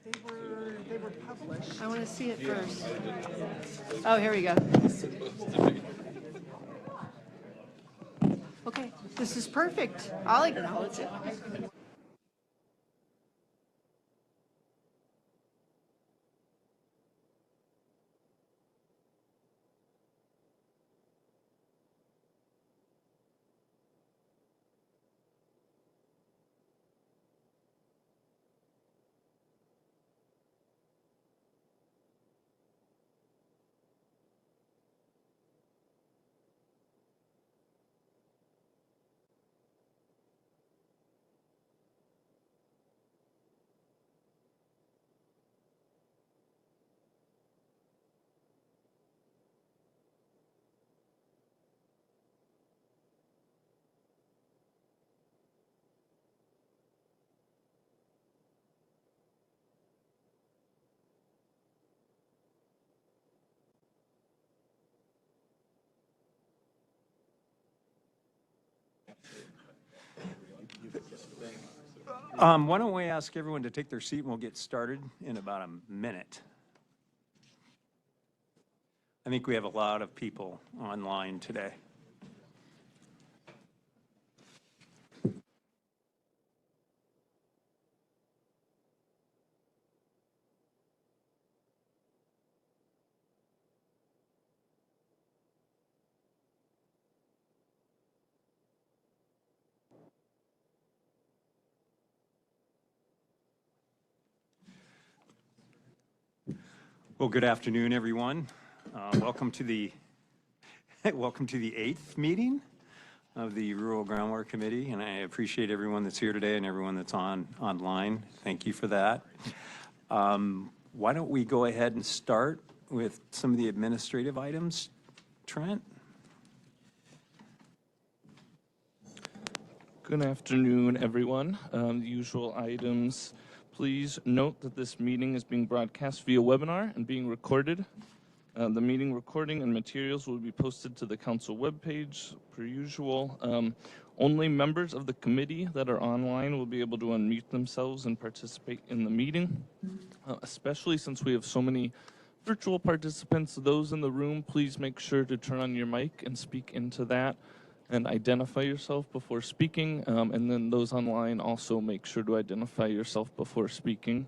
They were published. I want to see it first. Oh, here we go. Okay, this is perfect. I'll acknowledge it. Why don't we ask everyone to take their seat and we'll get started in about a minute. I think we have a lot of people online today. Well, good afternoon, everyone. Welcome to the 8th meeting of the Rural Groundwater Committee, and I appreciate everyone that's here today and everyone that's online. Thank you for that. Why don't we go ahead and start with some of the administrative items? Trent? Good afternoon, everyone. The usual items. Please note that this meeting is being broadcast via webinar and being recorded. The meeting recording and materials will be posted to the council webpage per usual. Only members of the committee that are online will be able to unmute themselves and participate in the meeting, especially since we have so many virtual participants. Those in the room, please make sure to turn on your mic and speak into that and identify yourself before speaking. And then those online, also make sure to identify yourself before speaking.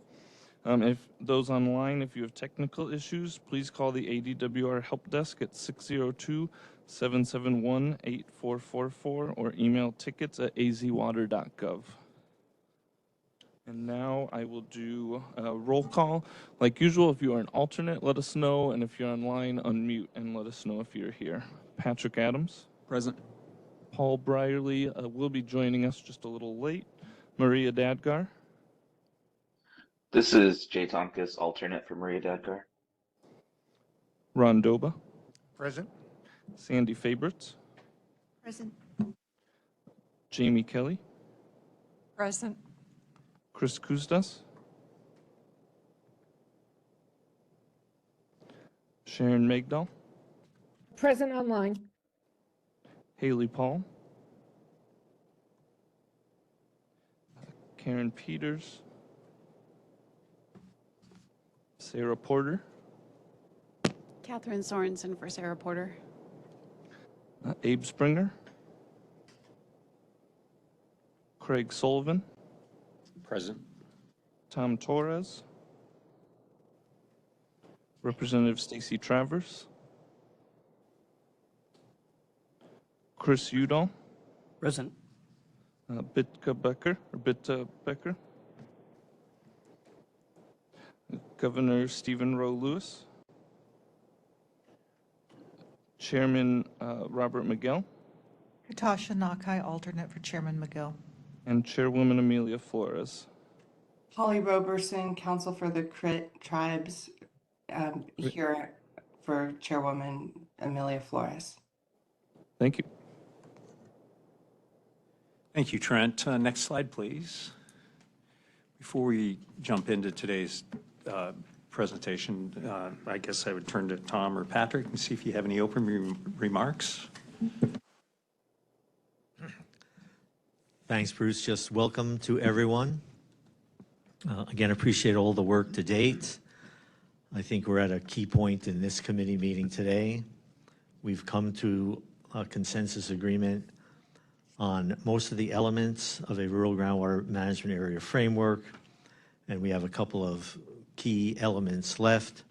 If those online, if you have technical issues, please call the ADWR help desk at 602-771-8444 or email tickets at azwater.gov. And now I will do a roll call. Like usual, if you are an alternate, let us know. And if you're online, unmute and let us know if you're here. Patrick Adams. Present. Paul Brierly will be joining us just a little late. Maria Dadgar. This is Jay Tomkis, alternate for Maria Dadgar. Ron Doba. Present. Sandy Favorites. Present. Jamie Kelly. Present. Chris Kuzdas. Sharon Megdal. Present online. Haley Paul. Karen Peters. Sarah Porter. Catherine Sorensen for Sarah Porter. Abe Springer. Craig Sullivan. Present. Tom Torres. Representative Stacy Travers. Chris Udall. Present. Bitka Becker. Governor Stephen Rowe Lewis. Chairman Robert McGill. Natasha Nakai, alternate for Chairman McGill. And Chairwoman Amelia Flores. Holly Roberson, Council for the Crit Tribes, here for Chairwoman Amelia Flores. Thank you. Thank you, Trent. Next slide, please. Before we jump into today's presentation, I guess I would turn to Tom or Patrick and see if you have any open remarks. Thanks, Bruce. Just welcome to everyone. Again, appreciate all the work to date. I think we're at a key point in this committee meeting today. We've come to a consensus agreement on most of the elements of a rural groundwater management area framework, and we have a couple of key elements left.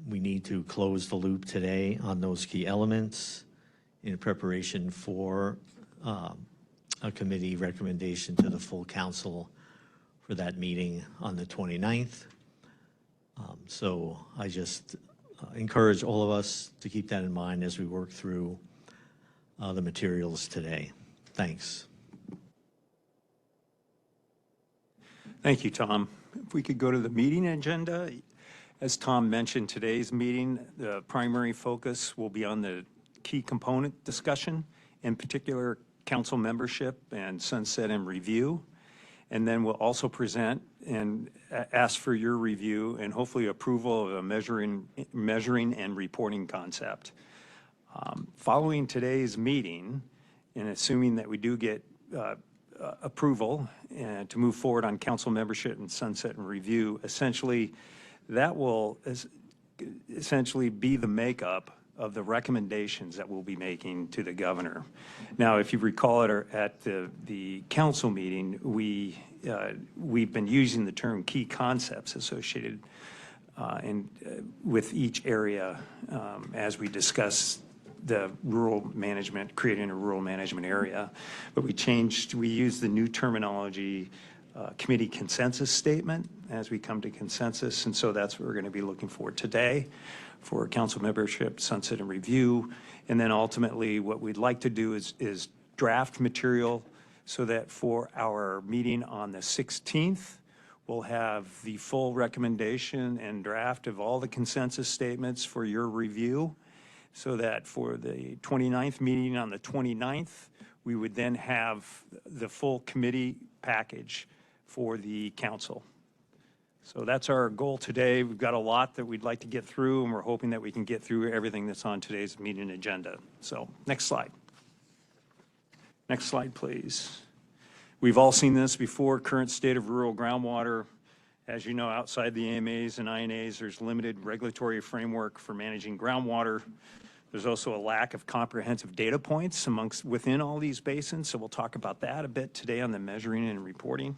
We need to close the loop today on those key elements in preparation for a committee recommendation to the full council for that meeting on the 29th. So I just encourage all of us to keep that in mind as we work through the materials today. Thanks. Thank you, Tom. If we could go to the meeting agenda. As Tom mentioned, today's meeting, the primary focus will be on the key component discussion, in particular council membership and sunset and review. And then we'll also present and ask for your review and hopefully approval of a measuring and reporting concept. Following today's meeting, and assuming that we do get approval to move forward on council membership and sunset and review, essentially that will essentially be the makeup of the recommendations that we'll be making to the governor. Now, if you recall at the council meeting, we've been using the term key concepts associated with each area as we discuss the rural management, creating a rural management area. But we used the new terminology, committee consensus statement as we come to consensus. And so that's what we're going to be looking for today for council membership, sunset and review. And then ultimately what we'd like to do is draft material so that for our meeting on the 16th, we'll have the full recommendation and draft of all the consensus statements for your review, so that for the 29th meeting on the 29th, we would then have the full committee package for the council. So that's our goal today. We've got a lot that we'd like to get through, and we're hoping that we can get through everything that's on today's meeting agenda. So next slide. Next slide, please. We've all seen this before, current state of rural groundwater. As you know, outside the AMAs and INAs, there's limited regulatory framework for managing groundwater. There's also a lack of comprehensive data points within all these basins, so we'll talk about that a bit today on the measuring and reporting.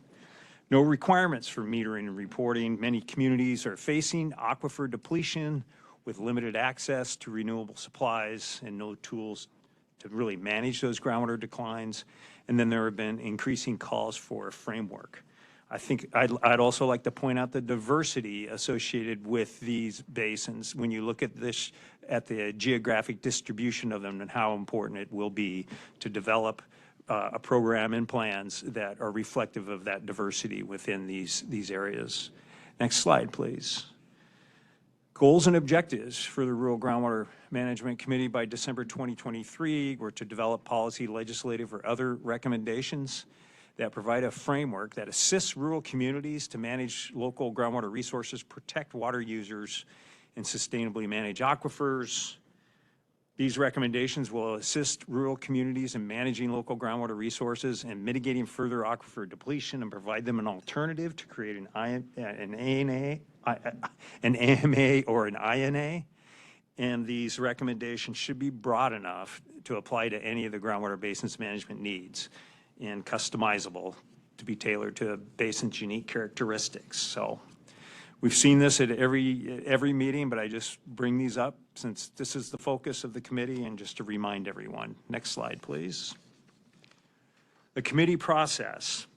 No requirements for metering and reporting. Many communities are facing aquifer depletion with limited access to renewable supplies and no tools to really manage those groundwater declines. And then there have been increasing calls for a framework. I think I'd also like to point out the diversity associated with these basins when you look at this, at the geographic distribution of them and how important it will be to develop a program and plans that are reflective of that diversity within these areas. Next slide, please. Goals and objectives for the Rural Groundwater Management Committee by December 2023 were to develop policy, legislative, or other recommendations that provide a framework that assists rural communities to manage local groundwater resources, protect water users, and sustainably manage aquifers. These recommendations will assist rural communities in managing local groundwater resources and mitigating further aquifer depletion, and provide them an alternative to create an AMA or an INA. And these recommendations should be broad enough to apply to any of the groundwater basins management needs and customizable to be tailored to a basin's unique characteristics. So we've seen this at every meeting, but I just bring these up since this is the focus of the committee and just to remind everyone. Next slide, please. The committee process.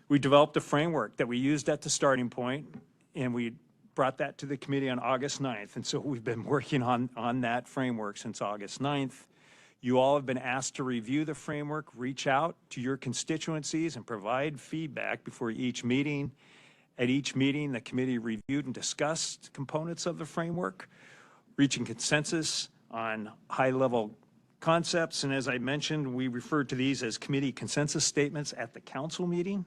We developed a framework that we used at the starting point, and we brought that to the committee on August 9th. And so we've been working on that framework since August 9th. You all have been asked to review the framework, reach out to your constituencies, and provide feedback before each meeting. At each meeting, the committee reviewed and discussed components of the framework, reaching consensus on high-level concepts. And as I mentioned, we referred to these as committee consensus statements at the council meeting.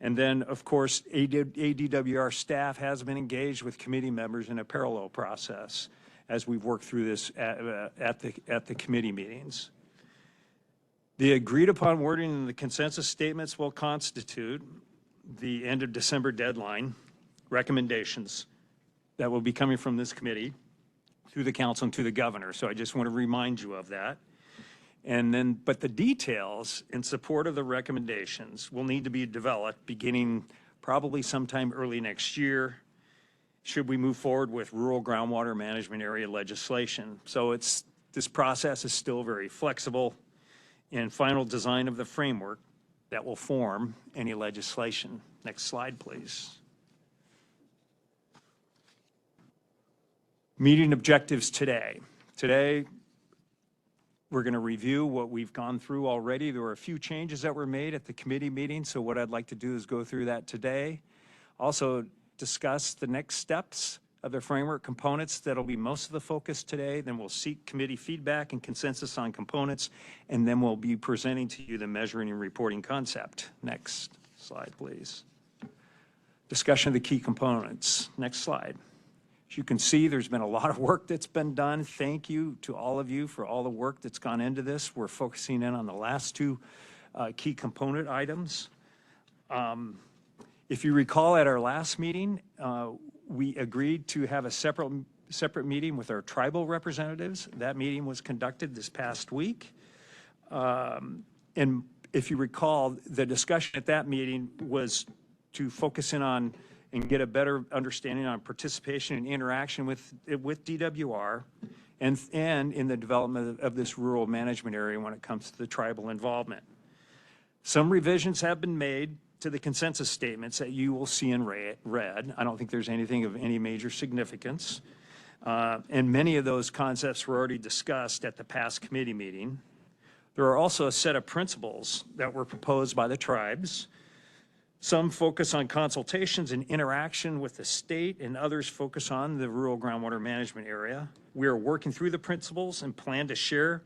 And then, of course, ADWR staff has been engaged with committee members in a parallel process as we've worked through this at the committee meetings. The agreed upon wording in the consensus statements will constitute the end of December deadline, recommendations that will be coming from this committee through the council and to the governor. So I just want to remind you of that. And then, but the details in support of the recommendations will need to be developed beginning probably sometime early next year, should we move forward with rural groundwater management area legislation. So this process is still very flexible, and final design of the framework that will form any legislation. Next slide, please. Meeting objectives today. Today, we're going to review what we've gone through already. There were a few changes that were made at the committee meeting, so what I'd like to do is go through that today. Also discuss the next steps of the framework components. That'll be most of the focus today. Then we'll seek committee feedback and consensus on components, and then we'll be presenting to you the measuring and reporting concept. Next slide, please. Discussion of the key components. Next slide. As you can see, there's been a lot of work that's been done. Thank you to all of you for all the work that's gone into this. We're focusing in on the last two key component items. If you recall, at our last meeting, we agreed to have a separate meeting with our tribal representatives. That meeting was conducted this past week. And if you recall, the discussion at that meeting was to focus in on and get a better understanding on participation and interaction with DWR and in the development of this rural management area when it comes to the tribal involvement. Some revisions have been made to the consensus statements that you will see in red. I don't think there's anything of any major significance. And many of those concepts were already discussed at the past committee meeting. There are also a set of principles that were proposed by the tribes. Some focus on consultations and interaction with the state, and others focus on the rural groundwater management area. We are working through the principles and plan to share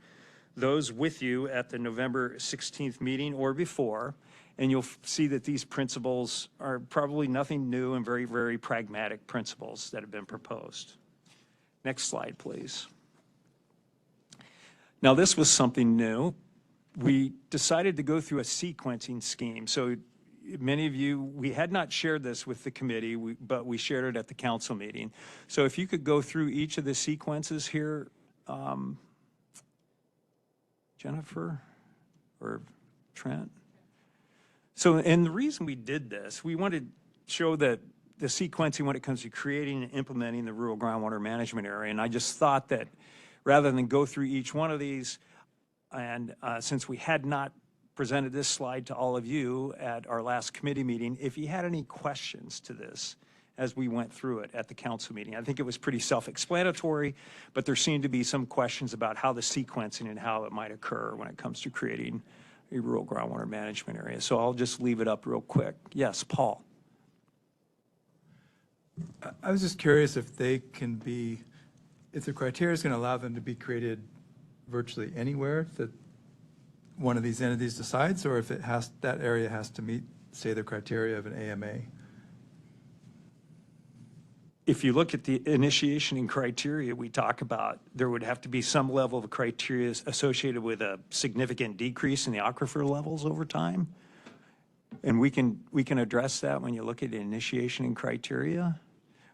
those with you at the November 16th meeting or before. And you'll see that these principles are probably nothing new and very, very pragmatic principles that have been proposed. Next slide, please. Now, this was something new. We decided to go through a sequencing scheme. So many of you, we had not shared this with the committee, but we shared it at the council meeting. So if you could go through each of the sequences here, Jennifer or Trent. So, and the reason we did this, we wanted to show that the sequencing when it comes to creating and implementing the rural groundwater management area. And I just thought that rather than go through each one of these, and since we had not presented this slide to all of you at our last committee meeting, if you had any questions to this as we went through it at the council meeting. I think it was pretty self-explanatory, but there seemed to be some questions about how the sequencing and how it might occur when it comes to creating a rural groundwater management area. So I'll just leave it up real quick. Yes, Paul. I was just curious if they can be, if the criteria is going to allow them to be created virtually anywhere that one of these entities decides, or if it has, that area has to meet, say, the criteria of an AMA. If you look at the initiation and criteria we talk about, there would have to be some level of criteria associated with a significant decrease in the aquifer levels over time. And we can address that when you look at initiation and criteria,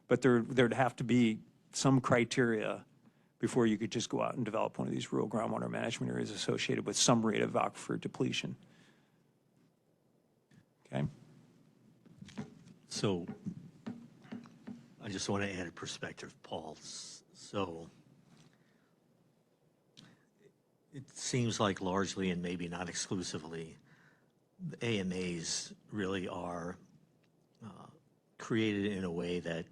but there'd have to be some criteria before you could just go out and develop one of these rural groundwater management areas associated with some rate of aquifer depletion. Okay? So I just want to add a perspective, Paul. So it seems like largely and maybe not exclusively, the AMAs really are created in a way that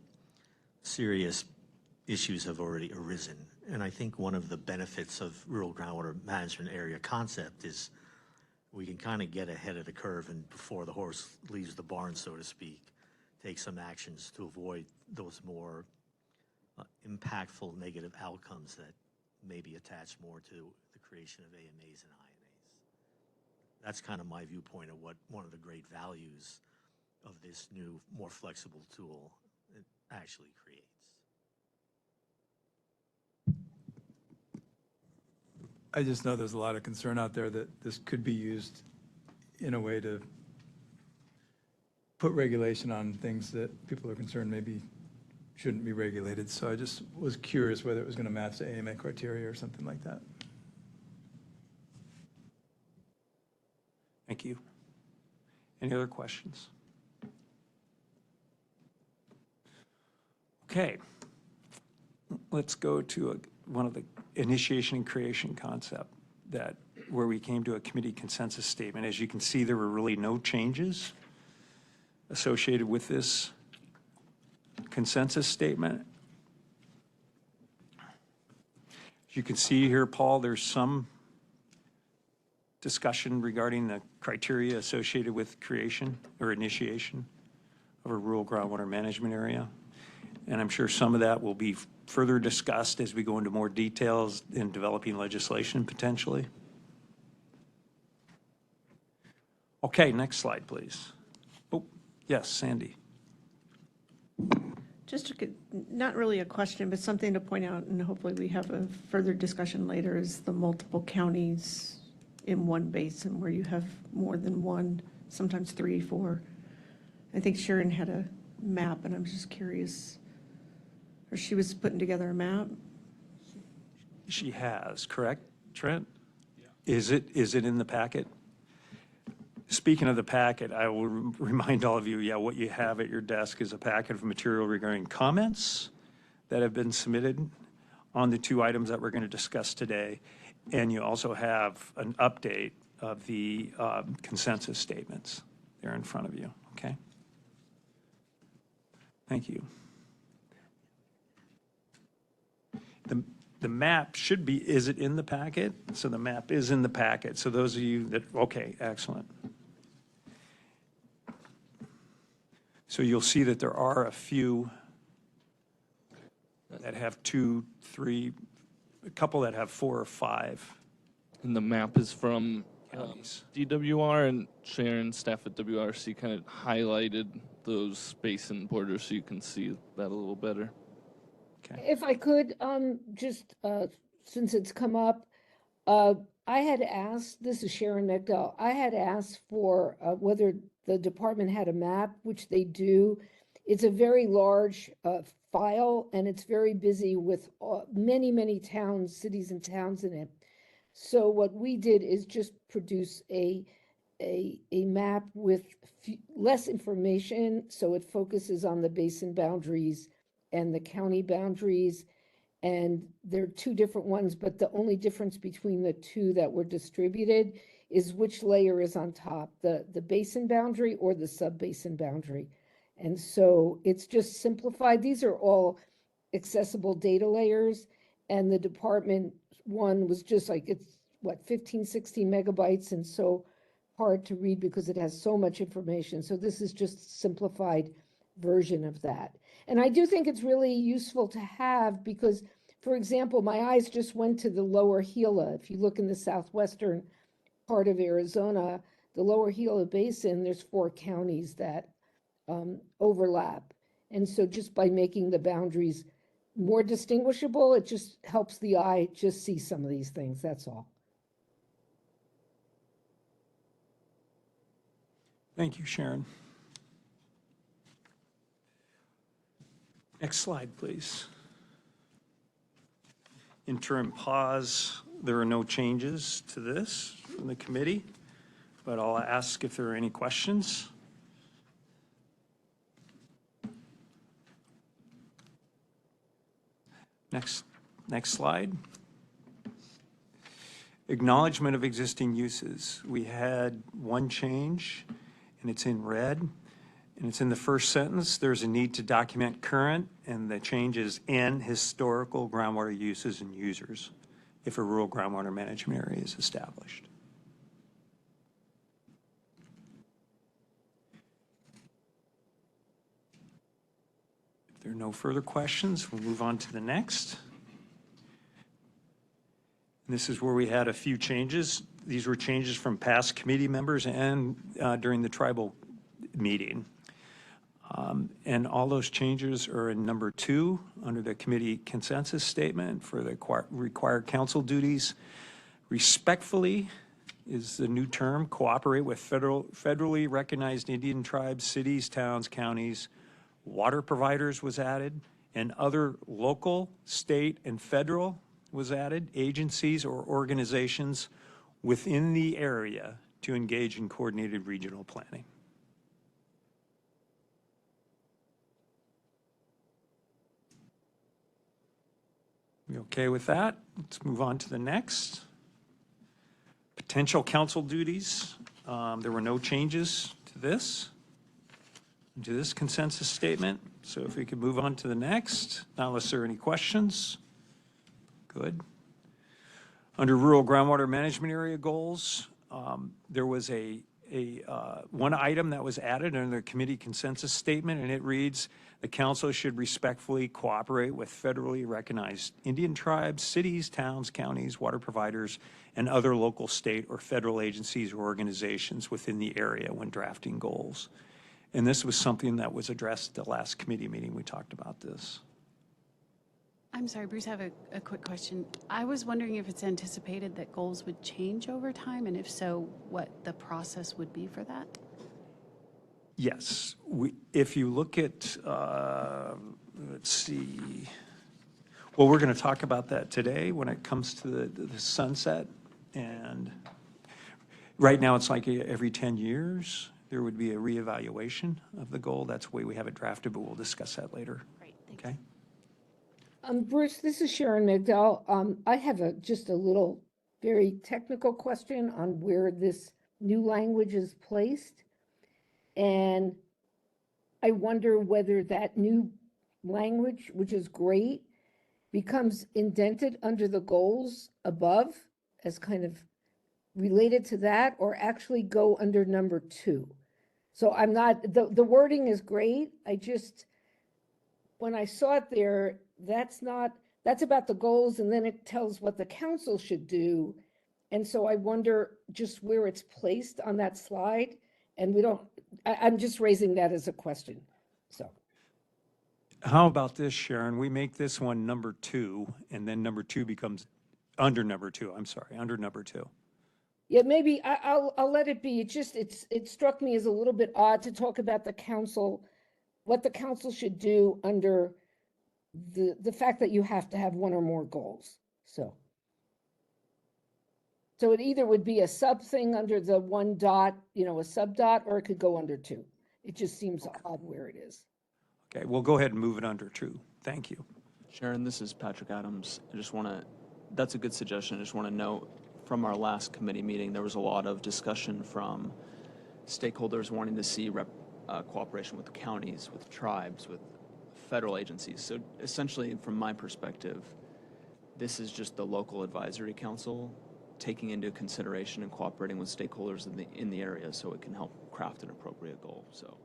serious issues have already arisen. And I think one of the benefits of rural groundwater management area concept is we can kind of get ahead of the curve and before the horse leaves the barn, so to speak, take some actions to avoid those more impactful negative outcomes that may be attached more to the creation of AMAs and INAs. That's kind of my viewpoint of what one of the great values of this new, more flexible tool it actually creates. I just know there's a lot of concern out there that this could be used in a way to put regulation on things that people are concerned maybe shouldn't be regulated. So I just was curious whether it was going to match the AMA criteria or something like that. Thank you. Any other questions? Okay. Let's go to one of the initiation and creation concept where we came to a committee consensus statement. As you can see, there were really no changes associated with this consensus statement. As you can see here, Paul, there's some discussion regarding the criteria associated with creation or initiation of a rural groundwater management area. And I'm sure some of that will be further discussed as we go into more details in developing legislation potentially. Okay, next slide, please. Oh, yes, Sandy. Just not really a question, but something to point out, and hopefully we have a further discussion later, is the multiple counties in one basin where you have more than one, sometimes 3, 4. I think Sharon had a map, and I'm just curious, or she was putting together a map? She has, correct, Trent? Yeah. Is it in the packet? Speaking of the packet, I will remind all of you, yeah, what you have at your desk is a packet of material regarding comments that have been submitted on the 2 items that we're going to discuss today. And you also have an update of the consensus statements there in front of you, okay? Thank you. The map should be, is it in the packet? So the map is in the packet. So those of you that, okay, excellent. So you'll see that there are a few that have 2, 3, a couple that have 4 or 5. And the map is from counties. DWR, and Sharon, staff at WRC, kind of highlighted those basin borders so you can see that a little better. Okay. If I could, since it's come up, I had asked, this is Sharon McDowell, I had asked for whether the department had a map, which they do. It's a very large file, and it's very busy with many, many towns, cities and towns in it. So what we did is just produce a map with less information, so it focuses on the basin boundaries and the county boundaries. And there are 2 different ones, but the only difference between the 2 that were distributed is which layer is on top, the basin boundary or the sub-basin boundary. And so it's just simplified. These are all accessible data layers, and the department one was just like, it's what, 15, 16 megabytes, and so hard to read because it has so much information. So this is just simplified version of that. And I do think it's really useful to have because, for example, my eyes just went to the lower Gila. If you look in the southwestern part of Arizona, the lower Gila Basin, there's 4 counties that overlap. And so just by making the boundaries more distinguishable, it just helps the eye just see some of these things, that's all. Thank you, Sharon. Next slide, please. Interim pause. There are no changes to this from the committee, but I'll ask if there are any questions. Next slide. Acknowledgement of existing uses. We had 1 change, and it's in red, and it's in the first sentence. There's a need to document current, and the change is in historical groundwater uses and users if a rural groundwater management area is established. If there are no further questions, we'll move on to the next. This is where we had a few changes. These were changes from past committee members and during the tribal meeting. And all those changes are in number 2 under the committee consensus statement for the required council duties. Respectfully, is the new term, cooperate with federally recognized Indian tribes, cities, towns, counties. Water providers was added, and other local, state, and federal was added, agencies or organizations within the area to engage in coordinated regional planning. We okay with that? Let's move on to the next. Potential council duties. There were no changes to this consensus statement. So if we could move on to the next, not unless there are any questions. Good. Under rural groundwater management area goals, there was one item that was added under the committee consensus statement, and it reads, the council should respectfully cooperate with federally recognized Indian tribes, cities, towns, counties, water providers, and other local, state, or federal agencies or organizations within the area when drafting goals. And this was something that was addressed at the last committee meeting. We talked about this. I'm sorry, Bruce, I have a quick question. I was wondering if it's anticipated that goals would change over time, and if so, what the process would be for that? Yes, if you look at, let's see, well, we're going to talk about that today when it comes to the sunset. And right now it's like every 10 years, there would be a reevaluation of the goal. That's the way we have it drafted, but we'll discuss that later. Great, Okay. Bruce, this is Sharon McDowell. I have just a little very technical question on where this new language is placed. And I wonder whether that new language, which is great, becomes indented under the goals above as kind of related to that, or actually go under number 2. So I'm not, the wording is great. I just, when I saw it there, that's about the goals, and then it tells what the council should do. And so I wonder just where it's placed on that slide. And I'm just raising that as a question, so. How about this, Sharon? We make this one number 2, and then number 2 becomes under number 2. I'm sorry, under number 2. Yeah, maybe I'll let it be. It struck me as a little bit odd to talk about the council, what the council should do under the fact that you have to have one or more goals, so. So it either would be a sub thing under the 1 dot, a sub dot, or it could go under 2. It just seems odd where it is. Okay, we'll go ahead and move it under 2. Thank you. Sharon, this is Patrick Adams. That's a good suggestion. I just want to note from our last committee meeting, there was a lot of discussion from stakeholders wanting to see cooperation with the counties, with tribes, with federal agencies. So essentially, from my perspective, this is just the local advisory council taking into consideration and cooperating with stakeholders in the area so it can help craft an appropriate goal. So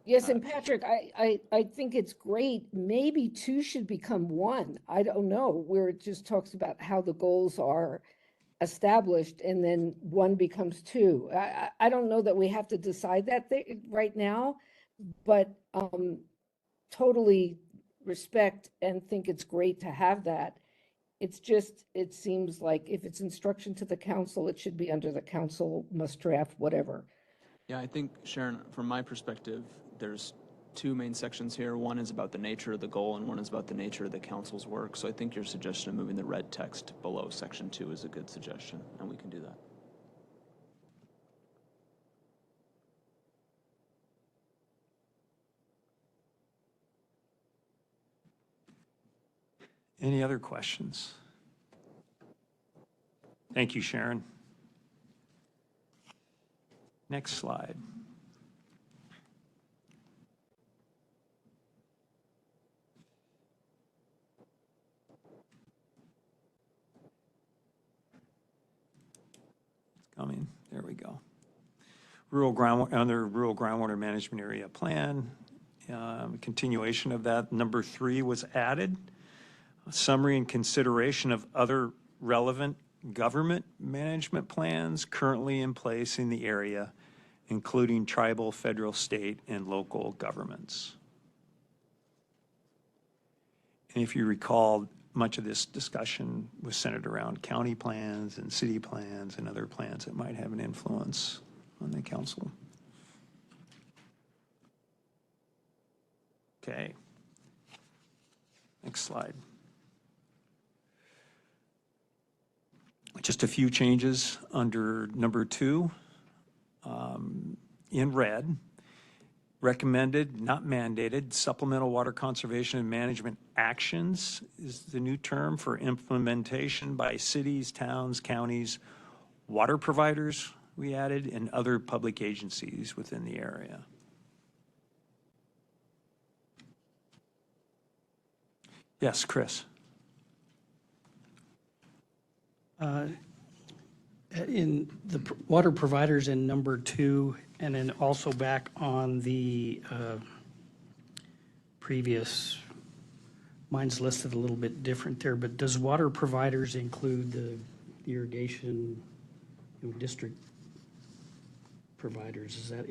Yes, and Patrick, I think it's great. Maybe 2 should become 1. I don't know, where it just talks about how the goals are established and then 1 becomes 2. I don't know that we have to decide that right now, but totally respect and think it's great to have that. It's just, it seems like if it's instruction to the council, it should be under the council must draft whatever. yeah, I think, Sharon, from my perspective, there's 2 main sections here. One is about the nature of the goal and one is about the nature of the council's work. So I think your suggestion of moving the red text below section 2 is a good suggestion, and we can do that. Any other questions? Thank you, Sharon. Next slide. It's coming. There we go. Under rural groundwater management area plan, continuation of that, number 3 was added. A summary and consideration of other relevant government management plans currently in place in the area, including tribal, federal, state, and local governments. And if you recall, much of this discussion was centered around county plans and city plans and other plans that might have an influence on the council. Okay. Next slide. Just a few changes under number 2. In red, recommended, not mandated, supplemental water conservation and management actions is the new term for implementation by cities, towns, counties, water providers, we added, and other public agencies within the area. Yes, Chris. In the water providers in number 2, and then also back on the previous, mine's listed a little bit different there, but does water providers include the irrigation district providers? Is that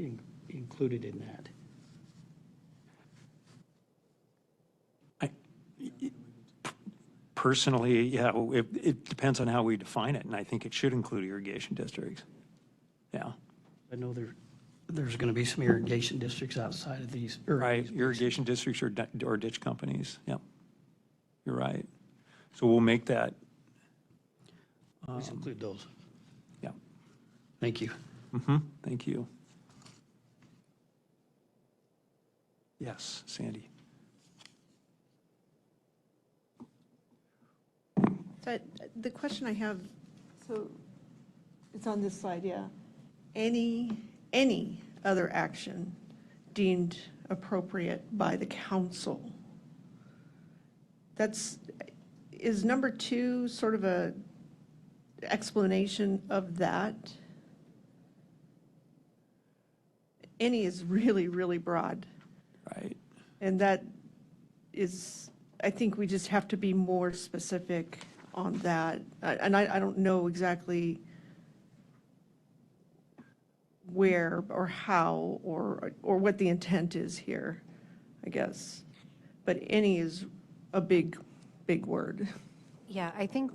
included in that? Personally, yeah, it depends on how we define it, and I think it should include irrigation districts. Yeah. I know there's going to be some irrigation districts outside of these. Right, irrigation districts or ditch companies, yep. You're right. So we'll make that. Please include those. Yeah. Thank you. Thank you. Yes, Sandy. So the question I have, so it's on this slide, yeah. Any other action deemed appropriate by the council? Is number 2 sort of a explanation of that? Any is really, really broad. Right. And that is, I think we just have to be more specific on that. And I don't know exactly where or how or what the intent is here, I guess. But any is a big word. Yeah, I think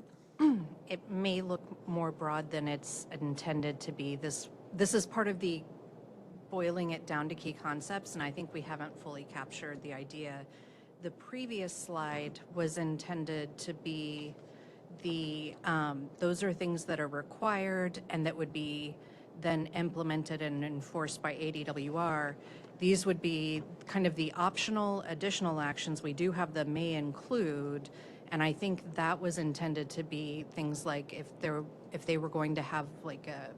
it may look more broad than it's intended to be. This is part of the boiling it down to key concepts, and I think we haven't fully captured the idea. The previous slide was intended to be those are things that are required and that would be then implemented and enforced by ADWR. These would be kind of the optional additional actions. We do have the may include, and I think that was intended to be things like if they were going to have like a,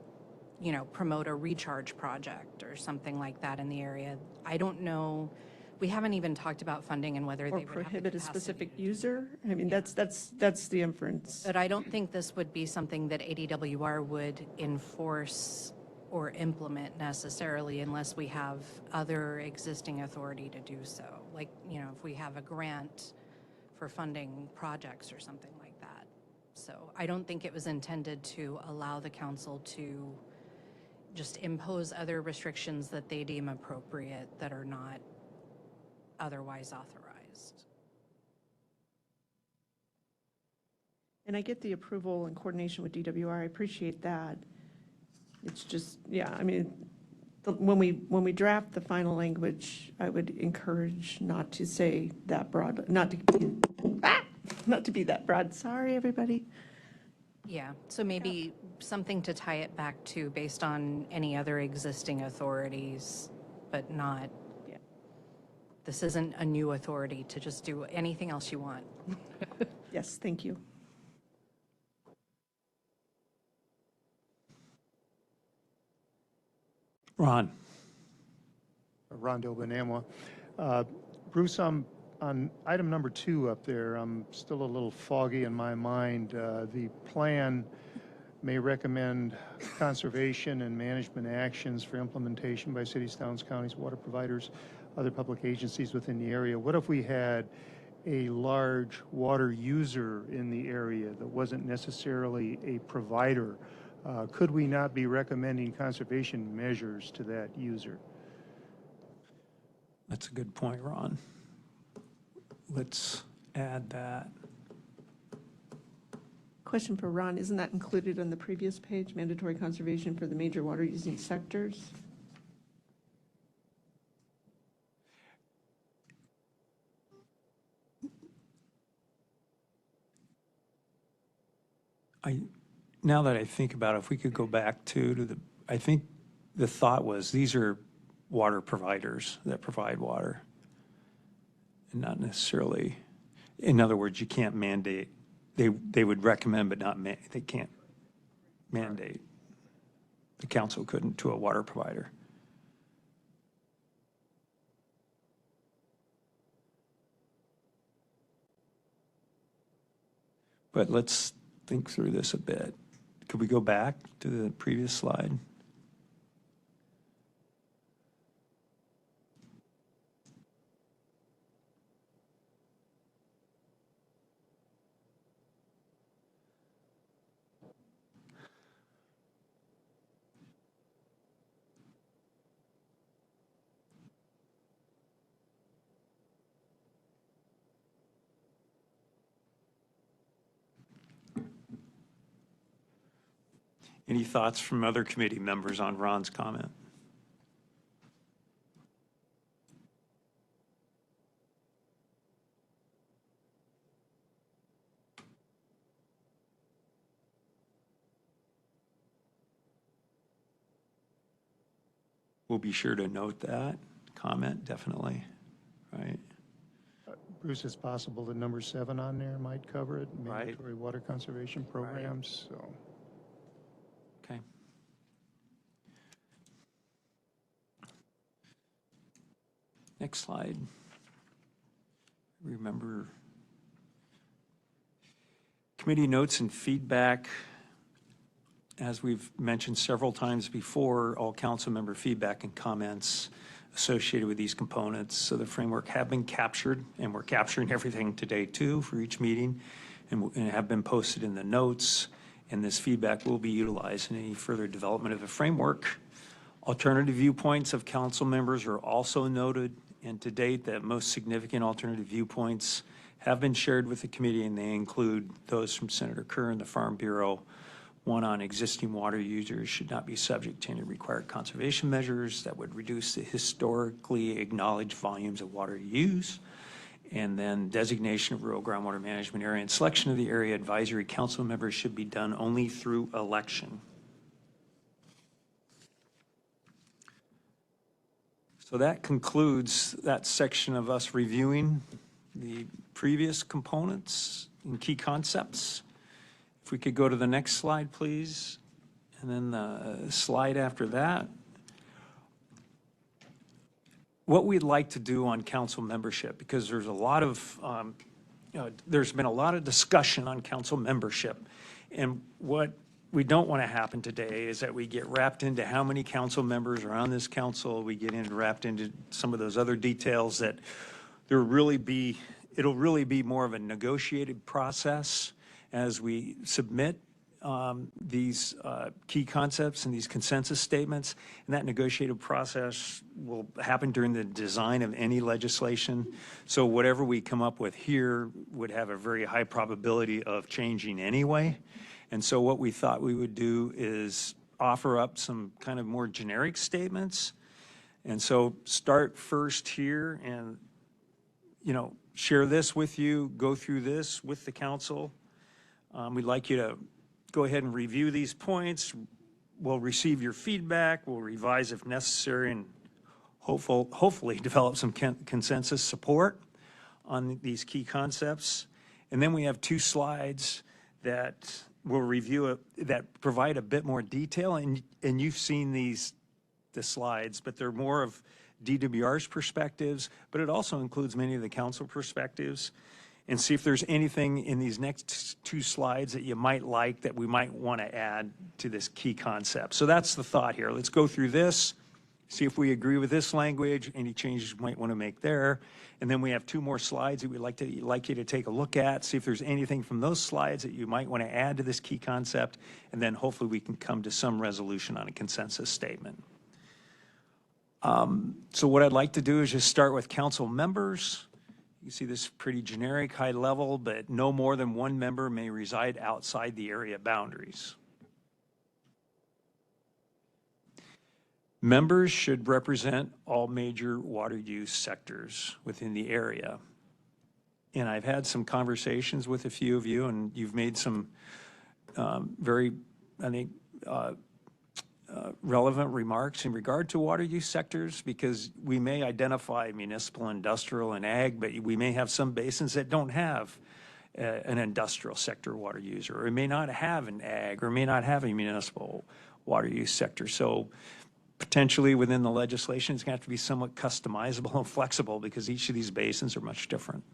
promote a recharge project or something like that in the area. I don't know. We haven't even talked about funding and whether Or they would prohibit a have the specific user? I mean, that's the inference. But I don't think this would be something that ADWR would enforce or implement necessarily unless we have other existing authority to do so. Like, if we have a grant for funding projects or something like that. So I don't think it was intended to allow the council to just impose other restrictions that they deem appropriate that are not otherwise authorized. And I get the approval and coordination with DWR. I appreciate that. It's just, yeah, I mean, when we draft the final language, I would encourage not to say that broad, not to be that broad. Sorry, everybody. Yeah, so maybe something to tie it back to based on any other existing authorities, but not, this isn't a new authority to just do anything else you want. Yes, thank you. Ron. Rondo Benamwa. Bruce, on item number 2 up there, I'm still a little foggy in my mind. The plan may recommend conservation and management actions for implementation by cities, towns, counties, water providers, other public agencies within the area. What if we had a large water user in the area that wasn't necessarily a provider? Could we not be recommending conservation measures to that user? That's a good point, Ron. Let's add that. Question for Ron, isn't that included on the previous page, mandatory conservation for the major water using sectors? Now that I think about it, if we could go back to the, I think the thought was these are water providers that provide water. And not necessarily, in other words, you can't mandate. They would recommend, but not, they can't mandate. The council couldn't to a water provider. But let's think through this a bit. Could we go back to the previous slide? Any thoughts from other committee members on Ron's comment? We'll be sure to note that comment, definitely, right? Bruce, it's possible that number 7 on there might cover it, Right. mandatory water conservation programs, so. Okay. Next slide. Remember, committee notes and feedback. As we've mentioned several times before, all council member feedback and comments associated with these components. So the framework have been captured, and we're capturing everything today too for each meeting, and have been posted in the notes. And this feedback will be utilized in any further development of the framework. Alternative viewpoints of council members are also noted, and to date, the most significant alternative viewpoints have been shared with the committee, and they include those from Senator Kerr and the Farm Bureau. One on existing water users should not be subject to any required conservation measures that would reduce the historically acknowledged volumes of water use. And then designation of rural groundwater management area and selection of the area advisory council members should be done only through election. So that concludes that section of us reviewing the previous components and key concepts. If we could go to the next slide, please. And then the slide after that. What we'd like to do on council membership, because there's a lot of, there's been a lot of discussion on council membership. And what we don't want to happen today is that we get wrapped into how many council members are on this council. We get wrapped into some of those other details that it'll really be more of a negotiated process as we submit these key concepts and these consensus statements. And that negotiated process will happen during the design of any legislation. So whatever we come up with here would have a very high probability of changing anyway. And so what we thought we would do is offer up some kind of more generic statements. And so start first here and, share this with you, go through this with the council. We'd like you to go ahead and review these points. We'll receive your feedback. We'll revise if necessary and hopefully develop some consensus support on these key concepts. And then we have 2 slides that we'll review that provide a bit more detail. And you've seen the slides, but they're more of DWR's perspectives, but it also includes many of the council perspectives. And see if there's anything in these next 2 slides that you might like that we might want to add to this key concept. So that's the thought here. Let's go through this, see if we agree with this language, any changes you might want to make there. And then we have 2 more slides that we'd like you to take a look at, see if there's anything from those slides that you might want to add to this key concept. And then hopefully we can come to some resolution on a consensus statement. So what I'd like to do is just start with council members. You see this pretty generic, high level, but no more than one member may reside outside the area boundaries. Members should represent all major water use sectors within the area. And I've had some conversations with a few of you, and you've made some very, I think, relevant remarks in regard to water use sectors, because we may identify municipal, industrial, and ag, but we may have some basins that don't have an industrial sector water user, or may not have an ag, or may not have a municipal water use sector. So potentially within the legislation, it's going to have to be somewhat customizable and flexible, because each of these basins are much different.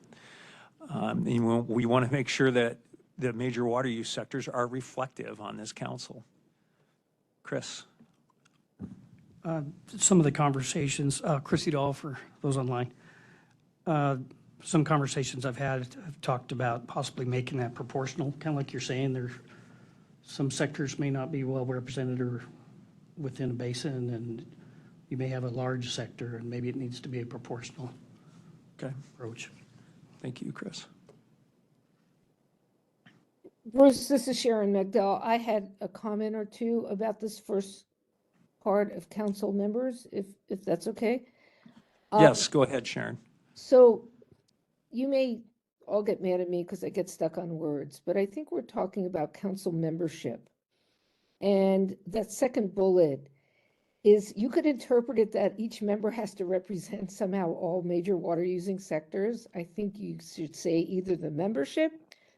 And we want to make sure that the major water use sectors are reflective on this council. Chris. Some of the conversations, Chrissy Dahl for those online, some conversations I've had have talked about possibly making that proportional, kind of like you're saying, there's some sectors may not be well represented or within a basin, and you may have a large sector, and maybe it needs to be a proportional approach. Thank you, Chris. Bruce, this is Sharon McDowell. I had a comment or two about this first part of council members, if that's okay. Yes, go ahead, Sharon. So you may all get mad at me because I get stuck on words, but I think we're talking about council membership. And that second bullet is, you could interpret it that each member has to represent somehow all major water using sectors. I think you should say either the membership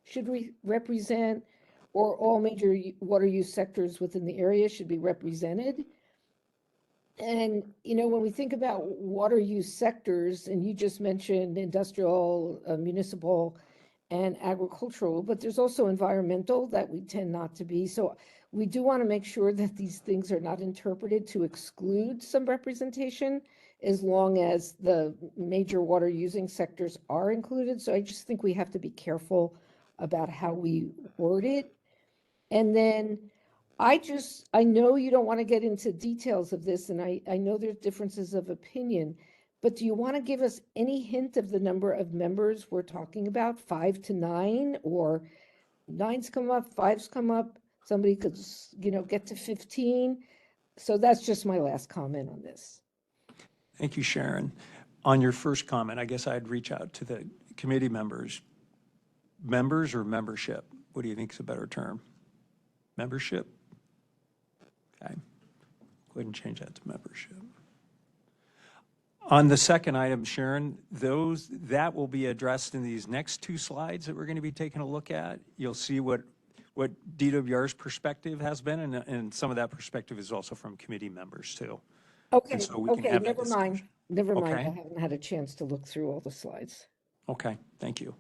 should represent, or all major water use sectors within the area should be represented. And, you know, when we think about water use sectors, and you just mentioned industrial, municipal, and agricultural, but there's also environmental that we tend not to be. So we do want to make sure that these things are not interpreted to exclude some representation, as long as the major water using sectors are included. So I just think we have to be careful about how we word it. And then I know you don't want to get into details of this, and I know there's differences of opinion, but do you want to give us any hint of the number of members we're talking about, 5 to 9, or 9's come up, 5's come up, somebody could, get to 15? So that's just my last comment on this. Thank you, Sharon. On your first comment, I guess I'd reach out to the committee members. Members or membership? What do you think is a better term? Membership? Okay. Go ahead and change that to membership. On the second item, Sharon, that will be addressed in these next two slides that we're going to be taking a look at. You'll see what DWR's perspective has been, and some of that perspective is also from committee members too. Okay, And so we can have that never mind. discussion. Never mind, Okay. I haven't had a chance to look through all the slides. Okay, thank you.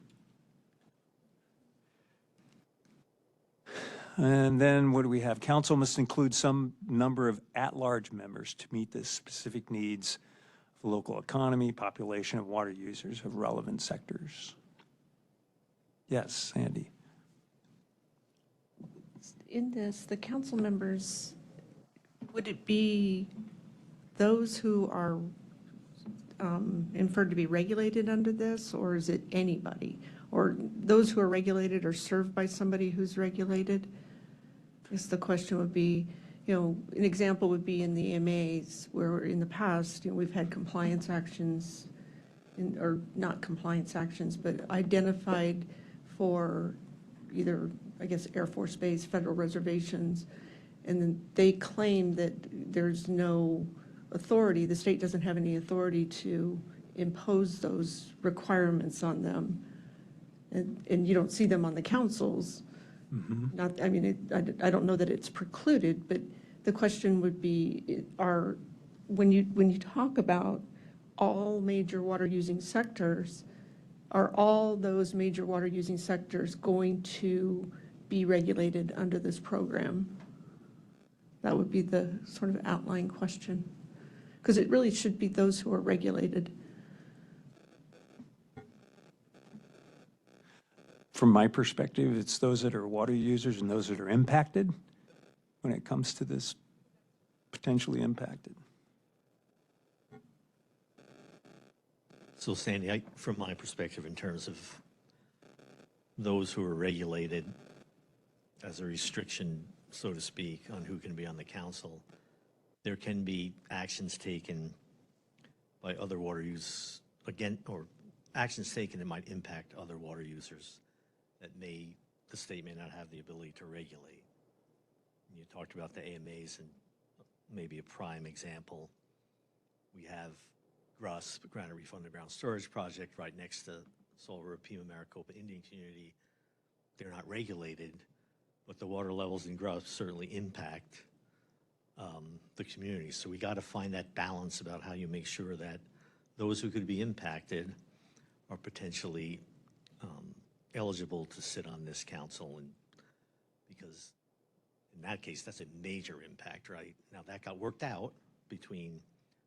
And then what do we have? Council must include some number of at-large members to meet the specific needs of the local economy, population of water users of relevant sectors. Yes, Sandy. In this, the council members, would it be those who are inferred to be regulated under this, or is it anybody? Or those who are regulated are served by somebody who's regulated? I guess the question would be, an example would be in the EMAs, where in the past, we've had compliance actions, or not compliance actions, but identified for either, I guess, Air Force Base, federal reservations, and then they claim that there's no authority, the state doesn't have any authority to impose those requirements on them. And you don't see them on the councils. Not, I mean, I don't know that it's precluded, but the question would be, when you talk about all major water using sectors, are all those major water using sectors going to be regulated under this program? That would be the sort of outline question, because it really should be those who are regulated. From my perspective, it's those that are water users and those that are impacted when it comes to this, potentially impacted. So Sandy, from my perspective, in terms of those who are regulated as a restriction, so to speak, on who can be on the council, there can be actions taken by other water use, again, or actions taken that might impact other water users that the state may not have the ability to regulate. You talked about the AMAs, and maybe a prime example. We have GRUS, Granite Reef Underground Storage Project, right next to Solver Pima Maricopa Indian Community. They're not regulated, but the water levels in GRUS certainly impact the community. So we got to find that balance about how you make sure that those who could be impacted are potentially eligible to sit on this council, and because in that case, that's a major impact, right? Now, that got worked out between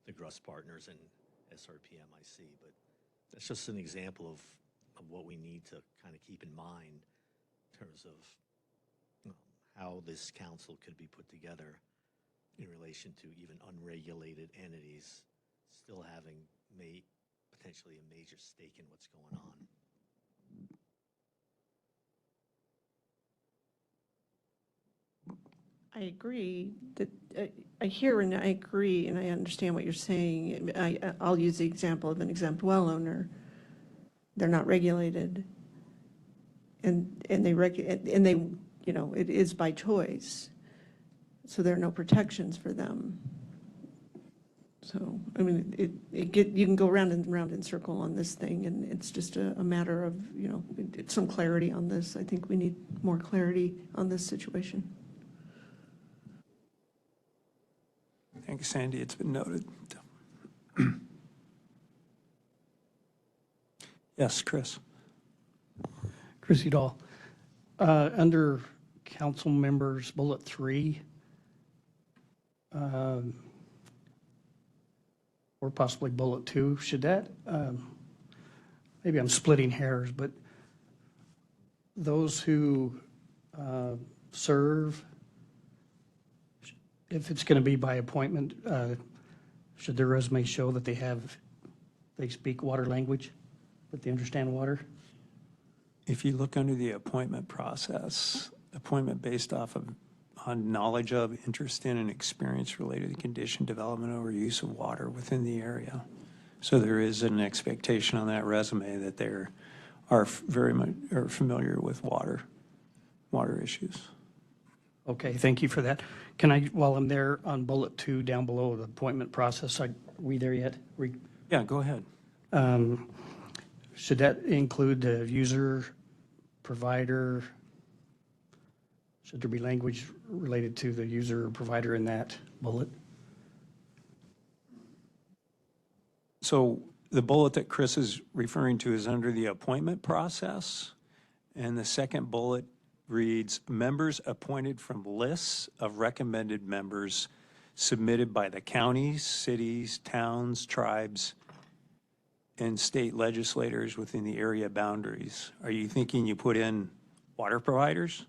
the GRUS partners and SRPMIC, but that's just an example of what we need to kind of keep in mind in terms of how this council could be put together in relation to even unregulated entities still having potentially a major stake in what's going on. I agree that I hear and I agree and I understand what you're saying. I'll use the example of an exempt well owner. They're not regulated, and they you know, it is by choice, so there are no protections for them. So I mean, you can go round and round in circle on this thing, and it's just a matter of, you know, some clarity on this. I think we need more clarity on this situation. Thank you, Sandy. It's been noted. Yes, Chris. Chris Udall. Under council members, bullet 3, or possibly bullet 2, should that, maybe I'm splitting hairs, but those who serve, if it's going to be by appointment, should their resume show that they speak water language, that they understand water? If you look under the appointment process, appointment based off of on knowledge of, interest in, and experience related to condition, development, or use of water within the area. So there is an expectation on that resume that they are very much familiar with water issues. Okay, thank you for that. Can I, while I'm there on bullet 2 down below the appointment process, are we there yet? Yeah, go ahead. Should that include the user, provider? Should there be language related to the user or provider in that bullet? So the bullet that Chris is referring to is under the appointment process. And the second bullet reads, members appointed from lists of recommended members submitted by the counties, cities, towns, tribes, and state legislators within the area boundaries. Are you thinking you put in water providers?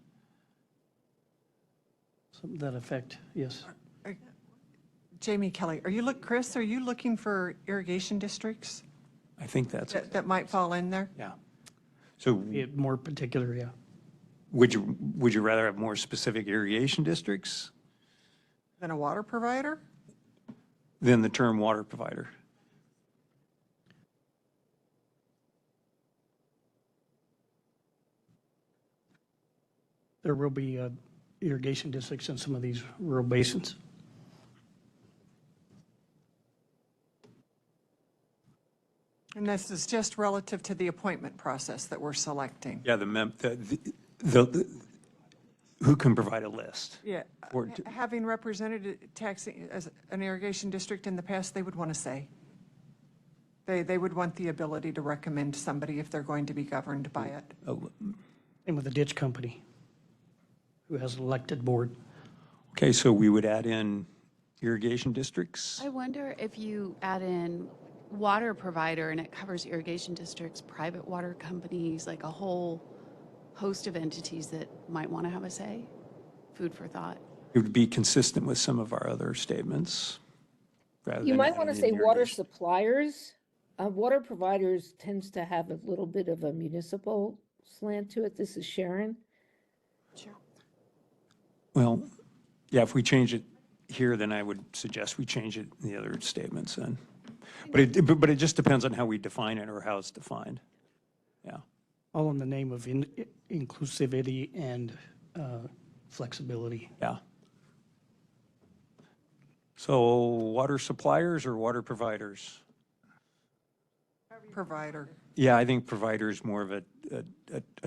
Something to that effect, yes. Jamie Kelly, Chris, are you looking for irrigation districts I think that's it. that might fall in there? Yeah. So Be it more particular, yeah. would you rather have more specific irrigation districts Than a water provider? than the term water provider? There will be irrigation districts in some of these rural basins. And this is just relative to the appointment process that we're selecting. Yeah, who can provide a list? Yeah, having represented taxing as an irrigation district in the past, they would want to say. They would want the ability to recommend somebody if they're going to be governed by it. And with a ditch company who has an elected board. Okay, so we would add in irrigation districts? I wonder if you add in water provider and it covers irrigation districts, private water companies, like a whole host of entities that might want to have a say. Food for thought. It would be consistent with some of our other statements. You might want to say water suppliers. water providers tends to have a little bit of a municipal slant to it. This is Sharon. Well, yeah, if we change it here, then I would suggest we change it in the other statements then. But it just depends on how we define it or how it's defined. Yeah. All in the name of inclusivity and flexibility. Yeah. So water suppliers or water providers? Provider. Yeah, I think provider is more of a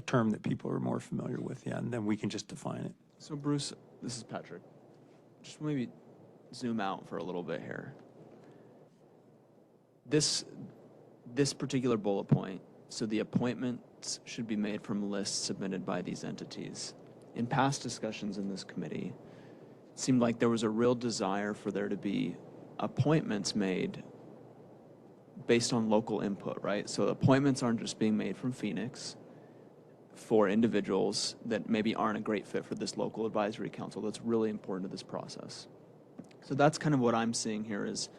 term that people are more familiar with, yeah, and then we can just define it. So Bruce, this is Patrick. Just maybe zoom out for a little bit here. This particular bullet point, so the appointments should be made from lists submitted by these entities. In past discussions in this committee, it seemed like there was a real desire for there to be appointments made based on local input, right? So appointments aren't just being made from Phoenix for individuals that maybe aren't a great fit for this local advisory council. That's really important to this process. So that's kind of what I'm seeing here is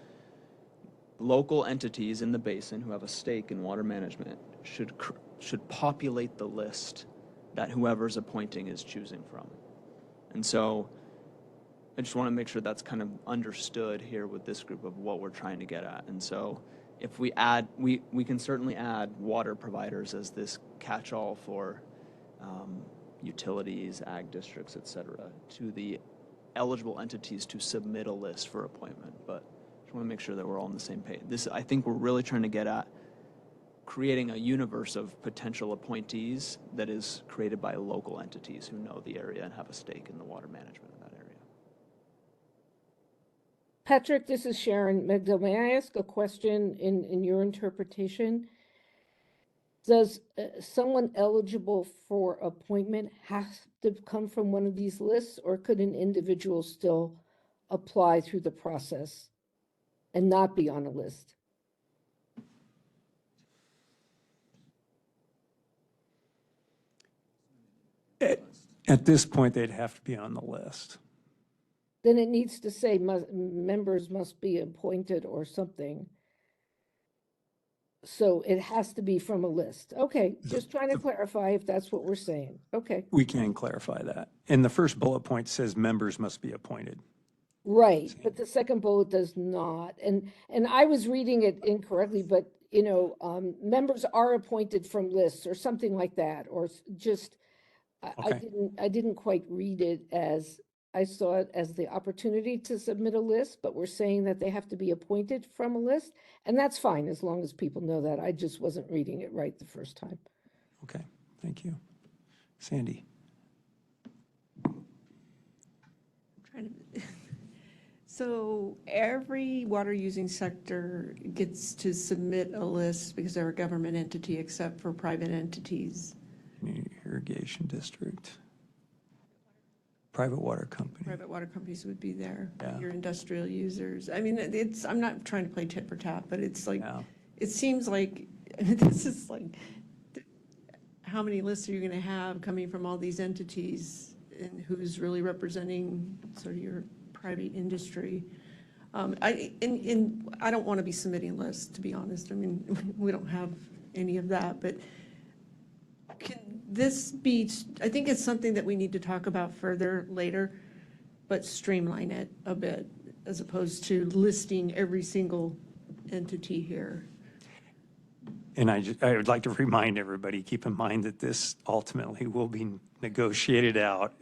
local entities in the basin who have a stake in water management should populate the list that whoever's appointing is choosing from. And so I just want to make sure that's kind of understood here with this group of what we're trying to get at. And so if we add, we can certainly add water providers as this catch-all for utilities, ag districts, et cetera, to the eligible entities to submit a list for appointment. But I just want to make sure that we're all on the same page. I think we're really trying to get at creating a universe of potential appointees that is created by local entities who know the area and have a stake in the water management of that area. Patrick, this is Sharon Megdal. May I ask a question in your interpretation? Does someone eligible for appointment have to come from one of these lists, or could an individual still apply through the process and not be on a list? At this point, they'd have to be on the list. Then it needs to say members must be appointed or something. So it has to be from a list. Okay, just trying to clarify if that's what we're saying. Okay. We can clarify that. And the first bullet point says members must be appointed. Right, but the second bullet does not. And I was reading it incorrectly, but you know, members are appointed from lists or something like that, or just Okay. I didn't quite read it as, I saw it as the opportunity to submit a list, but we're saying that they have to be appointed from a list, and that's fine as long as people know that. I just wasn't reading it right the first time. Okay, thank you. Sandy? So every water using sector gets to submit a list because they're a government entity except for private entities. Community Irrigation District. Private water company. Private water companies would be there, Yeah. your industrial users. I mean, I'm not trying to play tit for tat, but it's like, it seems like, this is like, how many lists are you going to have coming from all these entities and who's really representing sort of your private industry? I don't want to be submitting lists, to be honest. I mean, we don't have any of that, but can this be, I think it's something that we need to talk about further later, but streamline it a bit as opposed to listing every single entity here. And I would like to remind everybody, keep in mind that this ultimately will be negotiated out.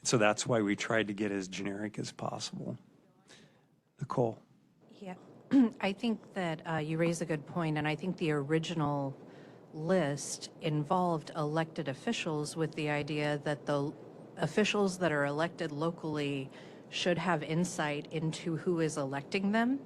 So that's why we tried to get as generic as possible. Nicole? Yeah, I think that you raise a good point, and I think the original list involved elected officials with the idea that the officials that are elected locally should have insight into who is electing them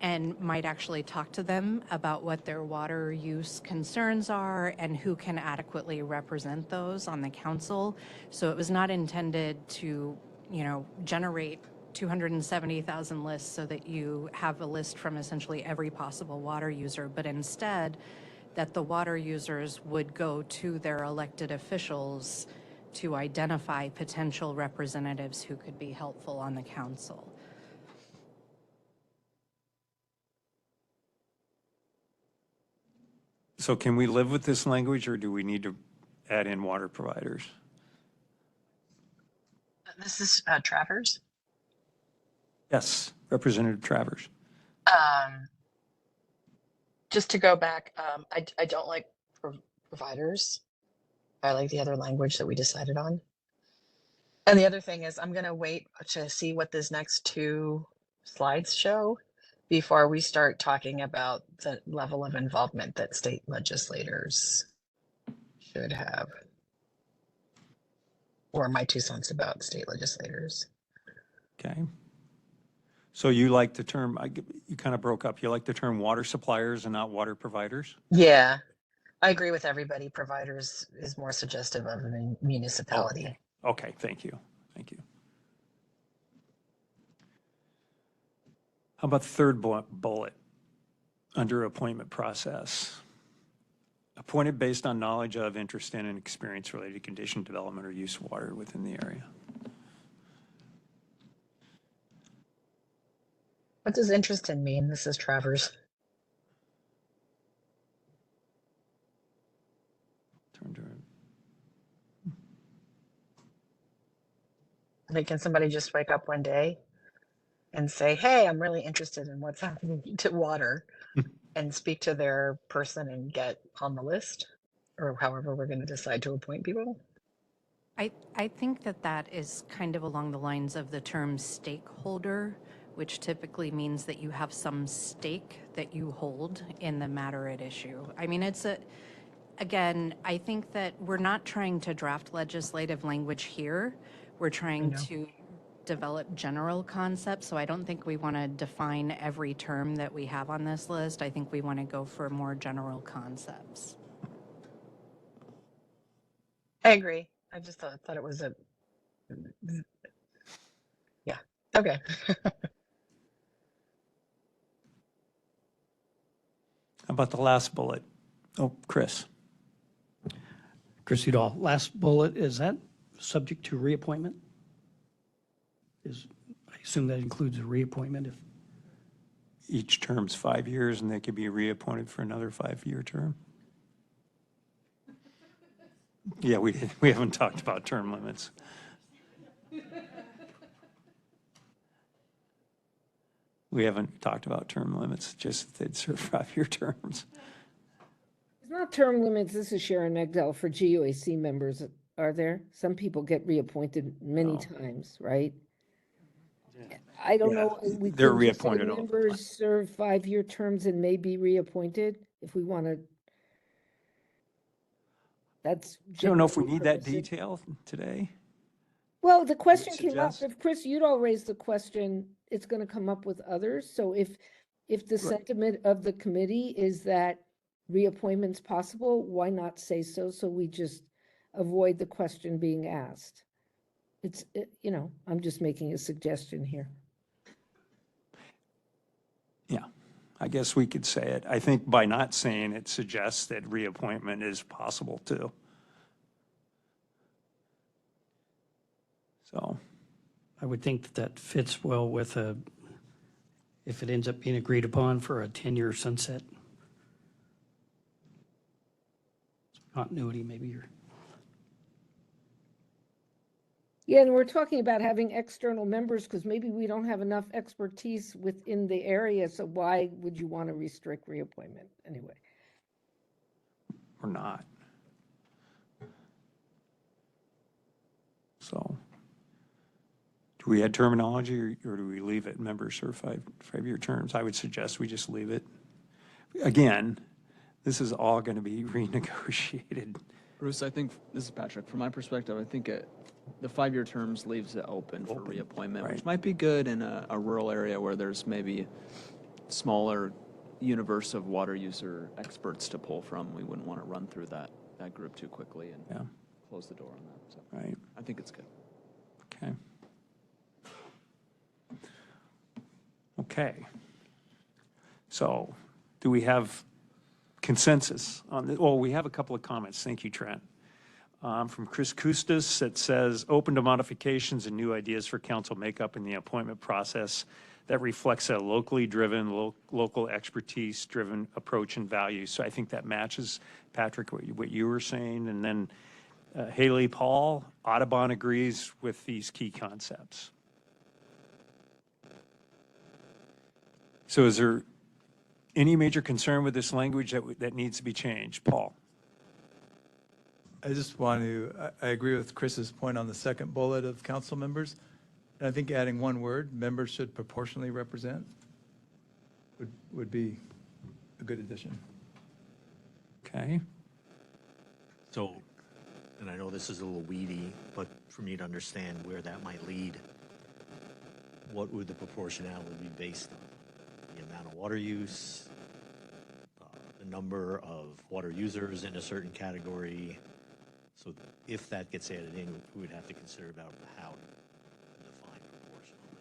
and might actually talk to them about what their water use concerns are and who can adequately represent those on the council. So it was not intended to, you know, generate 270,000 lists so that you have a list from essentially every possible water user, but instead that the water users would go to their elected officials to identify potential representatives who could be helpful on the council. So can we live with this language, or do we need to add in water providers? This is Travers. Yes, Representative Travers. Just to go back, I don't like providers. I like the other language that we decided on. And the other thing is I'm going to wait to see what these next two slides show before we start talking about the level of involvement that state legislators should have. Or my 2 cents about state legislators. Okay. So you like the term, you kind of broke up, you like the term water suppliers and not water providers? Yeah, I agree with everybody. Providers is more suggestive of a municipality. Okay, thank you. Thank you. How about the third bullet under appointment process? Appointed based on knowledge of, interest in, and experience related to condition, development, or use of water within the area. What does interest in mean? This is Travers. I mean, can somebody just wake up one day and say, hey, I'm really interested in what's happening to water and speak to their person and get on the list, or however we're going to decide to appoint people? I think that that is kind of along the lines of the term stakeholder, which typically means that you have some stake that you hold in the matter at issue. I mean, again, I think that we're not trying to draft legislative language here. We're trying to develop general concepts, so I don't think we want to define every term that we have on this list. I think we want to go for more general concepts. I agree. I just thought it was yeah, okay. How about the last bullet? Oh, Chris. Chris Udall, last bullet, is that subject to reappointment? I assume that includes a reappointment if. Each term's 5 years and they could be reappointed for another 5-year term. Yeah, we haven't talked about term limits. We haven't talked about term limits, just that they'd serve 5-year terms. It's not term limits. This is Sharon Megdal for GUAC members. Are there? Some people get reappointed many times, right? I don't know. We They're could just say reappointed all the members serve 5-year terms and may be reappointed if we want to. That's. I don't know if we need that purposes. detail today. Well, the question came up, suggest? if Chris Udall raised the question, it's going to come up with others. So if the sentiment of the committee is that reappointment's possible, why not say so? So we just avoid the question being asked. I'm just making a suggestion here. Yeah, I guess we could say it. I think by not saying it suggests that reappointment is possible too. So. I would think that fits well with if it ends up being agreed upon for a 10-year sunset. Continuity, maybe. Yeah, and we're talking about having external members because maybe we don't have enough expertise within the area. So why would you want to restrict reappointment anyway? Or not. So, do we add terminology or do we leave it? Members serve 5-year terms. I would suggest we just leave it. Again, this is all going to be renegotiated. Bruce, I think, this is Patrick, from my perspective, I think the 5-year terms leaves it open for reappointment, right. which might be good in a rural area where there's maybe smaller universe of water user experts to pull from. We wouldn't want to run through that group too quickly and close the door on that. So Right. I think it's good. Okay. Okay. So, do we have consensus on this? Well, we have a couple of comments. Thank you, Trent. From Chris Kustis, that says, open to modifications and new ideas for council makeup in the appointment process. that reflects a locally driven, local expertise-driven approach and values. So I think that matches, Patrick, what you were saying. And then Haley, Paul, Audubon agrees with these key concepts. So is there any major concern with this language that needs to be changed? Paul? I just want to, I agree with Chris's point on the second bullet of council members. And I think adding one word, members should proportionally represent, would be a good addition. Okay. So, and I know this is a little weedy, but for me to understand where that might lead, what would the proportionality be based on? The amount of water use, the number of water users in a certain category. So if that gets added in, we would have to consider about how to define proportionally.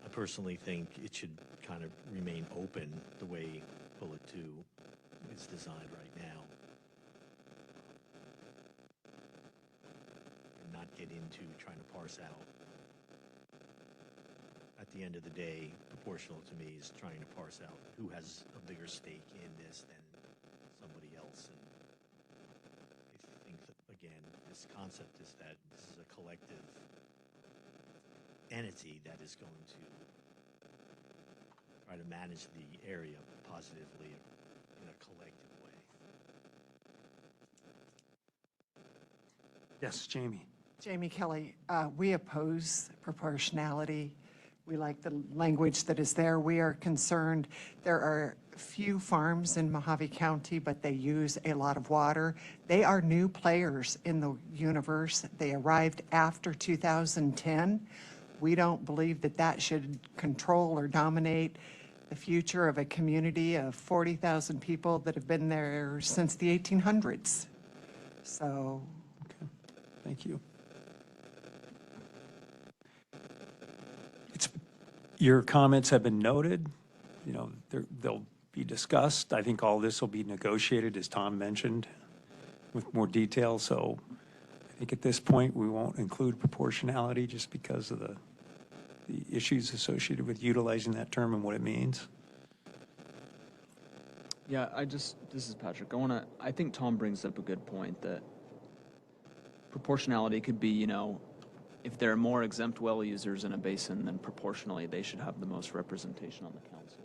I personally think it should kind of remain open the way bullet 2 is designed right now. And not get into trying to parse out. At the end of the day, proportional to me is trying to parse out who has a bigger stake in this than somebody else. And I think that, again, this concept is that this is a collective entity that is going to try to manage the area positively in a collective way. Yes, Jamie. Jamie Kelly, we oppose proportionality. We like the language that is there. We are concerned. There are few farms in Mojave County, but they use a lot of water. They are new players in the universe. They arrived after 2010. We don't believe that that should control or dominate the future of a community of 40,000 people that have been there since the 1800s. So. Okay, thank you. Your comments have been noted. You know, they'll be discussed. I think all this will be negotiated, as Tom mentioned, with more detail. So I think at this point, we won't include proportionality just because of the issues associated with utilizing that term and what it means. Yeah, this is Patrick. I think Tom brings up a good point that proportionality could be, you know, if there are more exempt well users in a basin, then proportionally they should have the most representation on the council.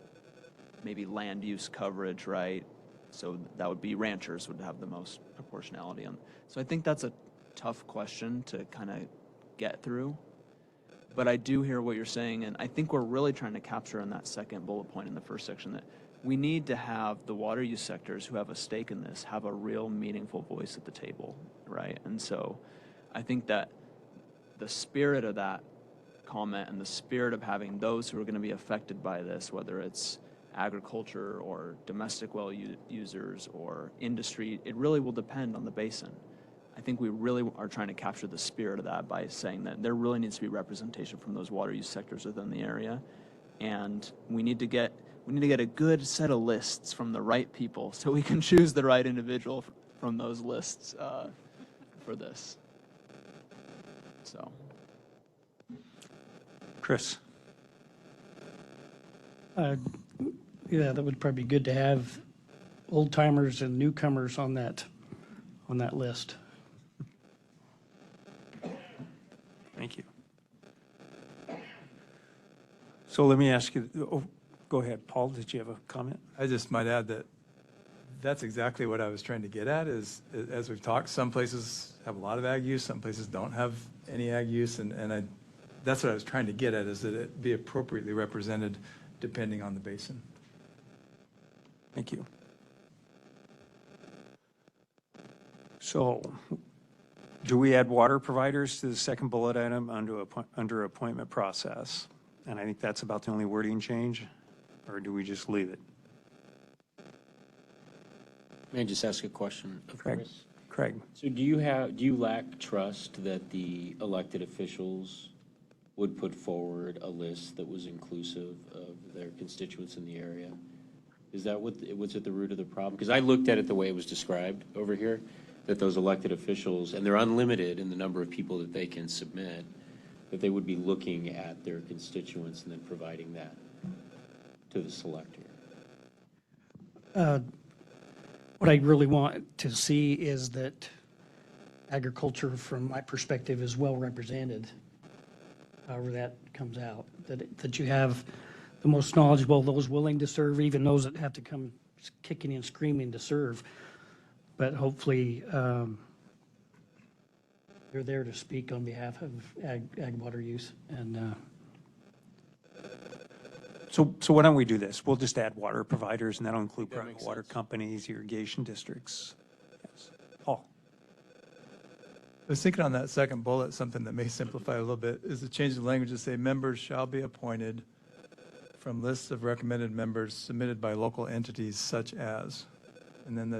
Maybe land use coverage, right? So that would be ranchers would have the most proportionality on. So I think that's a tough question to kind of get through. But I do hear what you're saying, and I think we're really trying to capture in that second bullet point in the first section that we need to have the water use sectors who have a stake in this have a real meaningful voice at the table, right? And so I think that the spirit of that comment and the spirit of having those who are going to be affected by this, whether it's agriculture or domestic well users or industry, it really will depend on the basin. I think we really are trying to capture the spirit of that by saying that there really needs to be representation from those water use sectors within the area, and we need to get a good set of lists from the right people so we can choose the right individual from those lists for this. So, Chris. Yeah, that would probably be good to have old timers and newcomers on that list. Thank you. So let me ask you, go ahead, Paul, did you have a comment? I just might add that that's exactly what I was trying to get at is, as we've talked, some places have a lot of ag use, some places don't have any ag use, and that's what I was trying to get at, is that it be appropriately represented depending on the basin. Thank you. So do we add water providers to the second bullet item under appointment process? And I think that's about the only wording change, or do we just leave it? May I just ask a question of Chris? Craig. So do you lack trust that the elected officials would put forward a list that was inclusive of their constituents in the area? Is that what's at the root of the problem? Because I looked at it the way it was described over here, that those elected officials, and they're unlimited in the number of people that they can submit, that they would be looking at their constituents and then providing that to the selector. What I really want to see is that agriculture, from my perspective, is well represented, however that comes out, that you have the most knowledgeable, those willing to serve, even those that have to come kicking and screaming to serve. But hopefully, they're there to speak on behalf of ag water use. And So why don't we do this? We'll just add water providers, and that'll include That private makes water sense. companies, irrigation districts. Yes. Paul? I was thinking on that second bullet, something that may simplify a little bit, is to change the language to say members shall be appointed from lists of recommended members submitted by local entities such as, and then we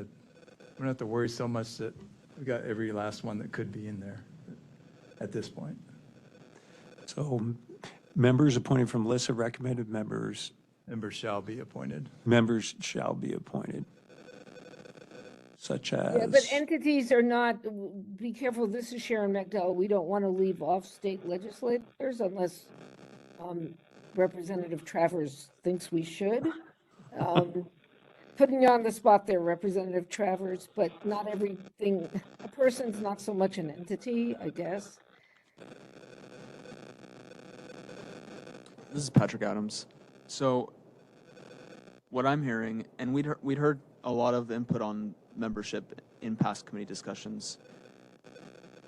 don't have to worry so much that we got every last one that could be in there at this point. So members appointed from lists of recommended members. Members shall be appointed. Members shall be appointed, such as. Yeah, but entities are not, be careful, this is Sharon McDowell. We don't want to leave off state legislators unless Representative Travers thinks we should. Putting you on the spot there, Representative Travers, but not everything, a person's not so much an entity, I guess. This is Patrick Adams. So what I'm hearing, and we'd heard a lot of input on membership in past committee discussions.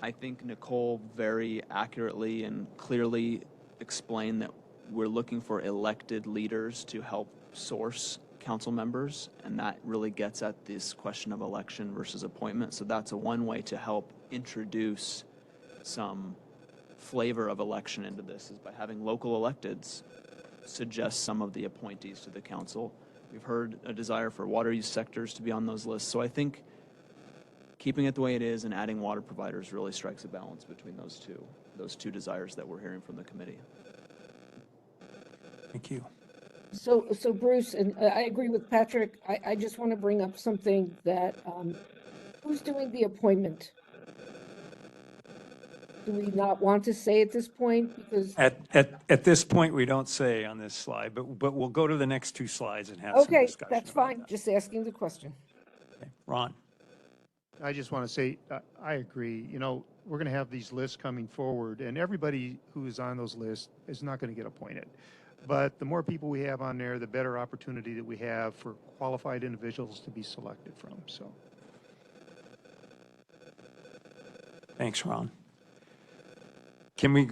I think Nicole very accurately and clearly explained that we're looking for elected leaders to help source council members, and that really gets at this question of election versus appointment. So that's one way to help introduce some flavor of election into this, is by having local electeds suggest some of the appointees to the council. We've heard a desire for water use sectors to be on those lists. So I think keeping it the way it is and adding water providers really strikes a balance between those two desires that we're hearing from the committee. Thank you. So Bruce, and I agree with Patrick. I just want to bring up something that, who's doing the appointment? Do we not want to say at this point? Because At this point, we don't say on this slide, but we'll go to the next two slides and have some okay, discussion. that's fine. Just asking the question. Okay. Ron? I just want to say, I agree. You know, we're going to have these lists coming forward, and everybody who is on those lists is not going to get appointed. But the more people we have on there, the better opportunity that we have for qualified individuals to be selected from. So, Thanks, Ron. Can we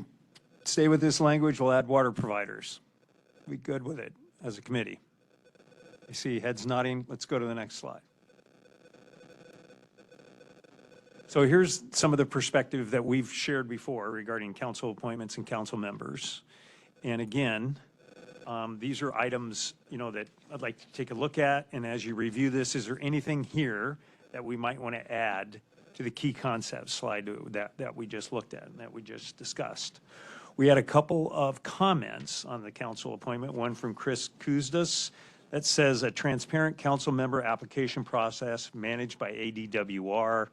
stay with this language? We'll add water providers. We good with it as a committee? I see heads nodding. Let's go to the next slide. So here's some of the perspective that we've shared before regarding council appointments and council members. And again, these are items, that I'd like to take a look at. And as you review this, is there anything here that we might want to add to the key concepts slide that we just looked at and that we just discussed? We had a couple of comments on the council appointment, one from Chris Kuzdas that says a transparent council member application process managed by ADWR,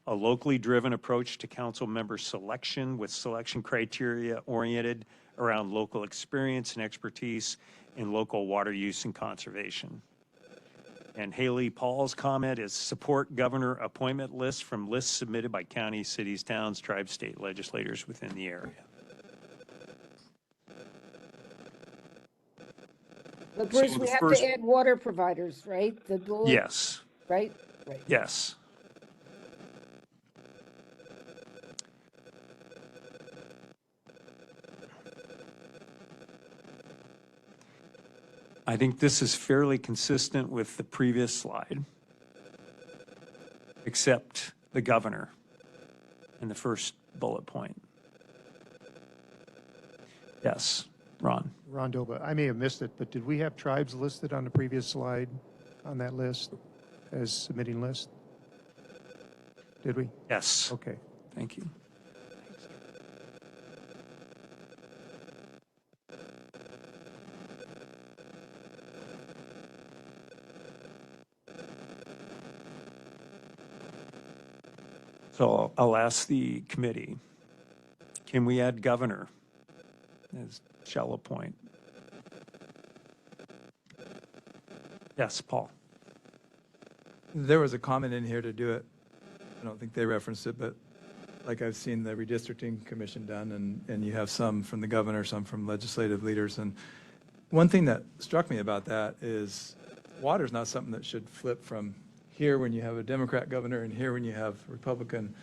a locally driven approach to council member selection with selection criteria oriented around local experience and expertise in local water use and conservation. And Haley Paul's comment is support governor appointment lists from lists submitted by counties, cities, towns, tribes, state legislators within the area. But Bruce, So we the have first- to add water providers, right? The bullet, Yes, right? Right. yes. I think this is fairly consistent with the previous slide, except the governor in the first bullet point. Yes, Ron. Ron Doba, I may have missed it, but did we have tribes listed on the previous slide on that list as submitting list? Did we? Yes. Okay. Thank you. So I'll ask the committee, Can we add governor as shall appoint? Yes, Paul. There was a comment in here to do it. I don't think they referenced it, but like I've seen the redistricting commission done, and you have some from the governor, some from legislative leaders. And one thing that struck me about that is water is not something that should flip from here when you have a Democrat governor and here when you have Republican.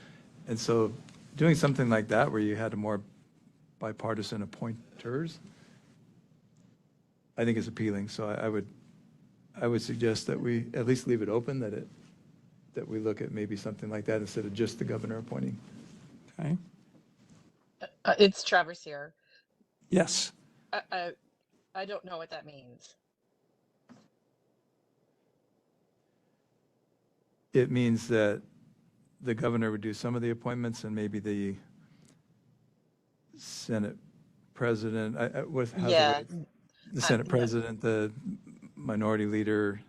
And so doing something like that where you had a more bipartisan appointers, I think is appealing. So I would suggest that we at least leave it open, that we look at maybe something like that instead of just the governor appointing. Okay. It's Travers here. Yes. I don't know what that means. It means that the governor would do some of the appointments and maybe the Senate president, Yeah. the Senate president, the minority leader,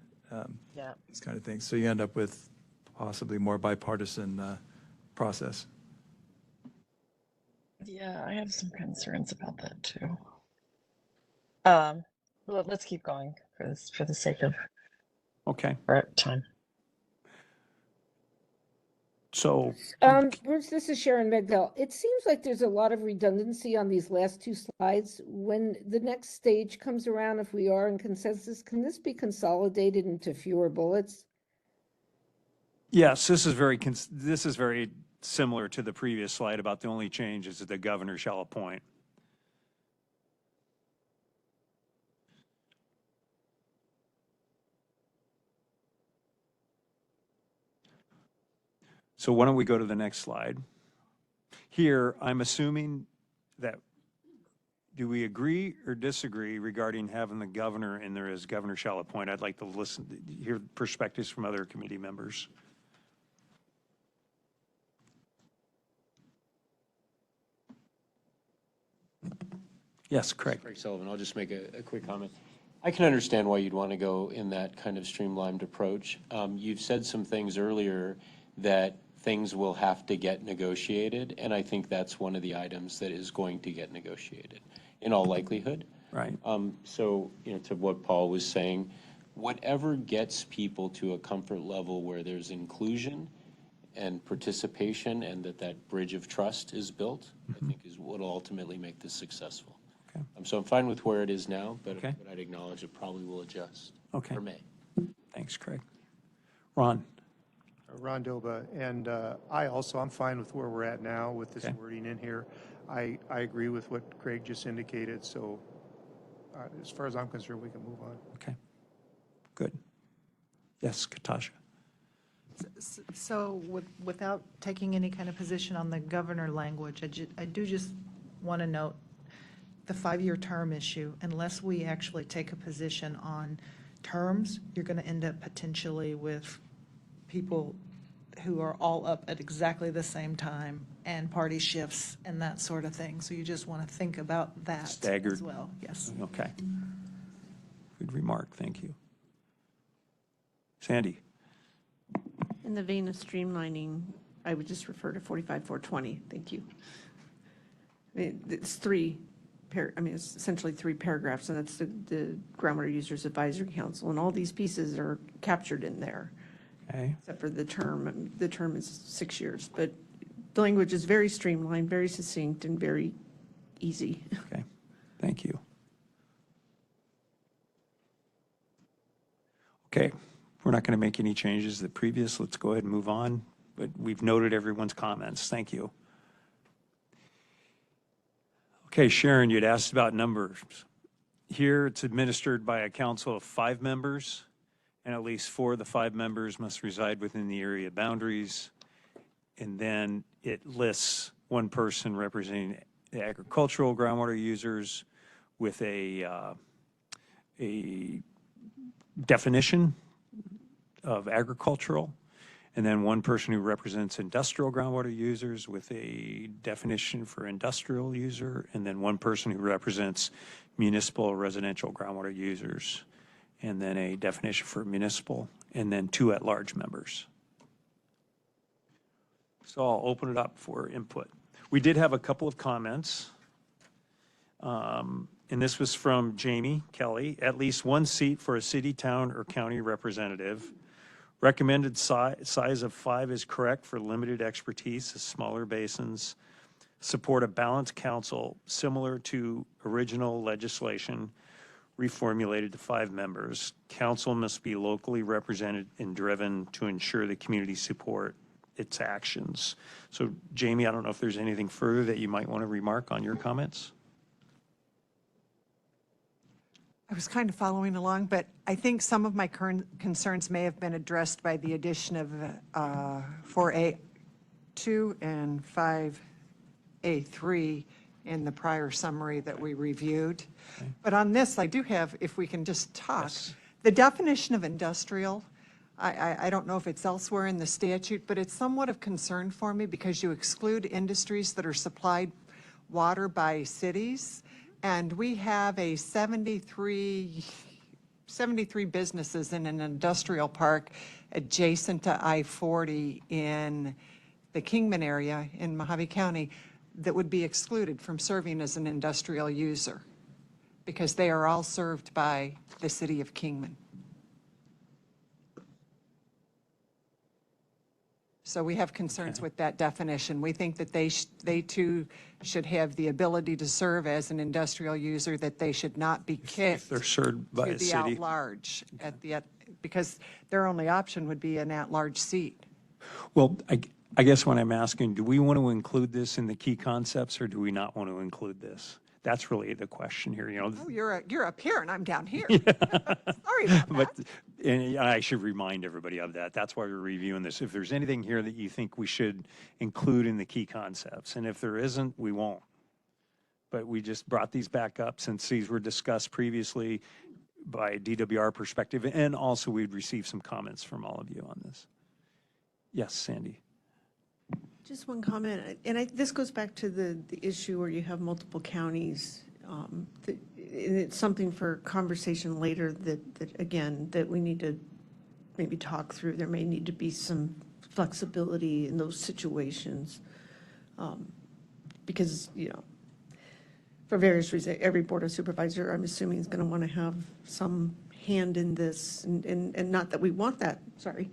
Yeah. this kind of thing. So you end up with possibly more bipartisan process. Yeah, I have some concerns about that too. Let's keep going for the sake of Okay. our time. So, Bruce, this is Sharon Megdal. It seems like there's a lot of redundancy on these last two slides. When the next stage comes around, if we are in consensus, can this be consolidated into fewer bullets? yes, this is very similar to the previous slide about the only change is that the governor shall appoint. So why don't we go to the next slide? Here, I'm assuming that, do we agree or disagree regarding having the governor in there as governor shall appoint? I'd like to hear perspectives from other committee members. Yes, Craig. Craig Sullivan, I'll just make a quick comment. I can understand why you'd want to go in that kind of streamlined approach. You've said some things earlier that things will have to get negotiated, and I think that's one of the items that is going to get negotiated in all likelihood. Right. So, to what Paul was saying, whatever gets people to a comfort level where there's inclusion and participation and that bridge of trust is built, I think is what will ultimately make this successful. Okay. So I'm fine with where it is now, but Okay. I'd acknowledge it probably will adjust. Okay. Or may. Thanks, Craig. Ron? Ron Doba, and I'm fine with where we're at now with this Okay. wording in here. I agree with what Craig just indicated, so as far as I'm concerned, we can move on. Okay. Good. Yes, Katasha? So without taking any kind of position on the governor language, I do just want to note the 5-year term issue. Unless we actually take a position on terms, you're going to end up potentially with people who are all up at exactly the same time and party shifts and that sort of thing. So you just want to think about that Staggered. as well. Yes. Okay. Good remark. Thank you. Sandy? In the vein of streamlining, I would just refer to 45-420. Thank you. It's it's essentially 3 paragraphs, and that's the Groundwater Users Advisory Council, and all these pieces are captured in there. Okay. Except for the term. The term is 6 years, but the language is very streamlined, very succinct, and very easy. Okay. Thank you. Okay. We're not going to make any changes to the previous. Let's go ahead and move on. But we've noted everyone's comments. Thank you. Okay, Sharon, you'd asked about numbers. Here, it's administered by a council of 5 members, and at least 4 of the 5 members must reside within the area boundaries. And then it lists 1 person representing the agricultural groundwater users with a definition of agricultural, and then 1 person who represents industrial groundwater users with a definition for industrial user, and then 1 person who represents municipal residential groundwater users, and then a definition for municipal, and then 2 at-large members. So I'll open it up for input. We did have a couple of comments. And this was from Jamie Kelly. At least one seat for a city, town, or county representative. Recommended size of 5 is correct for limited expertise as smaller basins. Support a balanced council similar to original legislation reformulated to 5 members. Council must be locally represented and driven to ensure the community support its actions. So Jamie, I don't know if there's anything further that you might want to remark on your comments? I was kind of following along, but I think some of my current concerns may have been addressed by the addition of 4A2 and 5A3 in the prior summary that we reviewed. Okay. But on this, I do have, if we can just talk, yes. The definition of industrial, I don't know if it's elsewhere in the statute, but it's somewhat of concern for me because you exclude industries that are supplied water by cities. And we have a 73 businesses in an industrial park adjacent to I-40 in the Kingman area in Mojave County that would be excluded from serving as an industrial user because they are all served by the city of Kingman. So we have concerns with that definition. We think that they too should have the ability to serve as an industrial user, that they should not be kicked if they're served by to a the city. at-large because their only option would be an at-large seat. Well, I guess what I'm asking, do we want to include this in the key concepts or do we not want to include this? That's really the question here, you know. Oh, you're up here and I'm down here. Sorry about that. And I should remind everybody of that. That's why we're reviewing this. If there's anything here that you think we should include in the key concepts, and if there isn't, we won't. But we just brought these back up since these were discussed previously by DWR perspective, and also we'd received some comments from all of you on this. Yes, Sandy. Just one comment, and this goes back to the issue where you have multiple counties. And it's something for conversation later that again, that we need to maybe talk through. There may need to be some flexibility in those situations. Because, you know, for various reasons, every board of supervisor, I'm assuming, is going to want to have some hand in this, and not that we want that, sorry,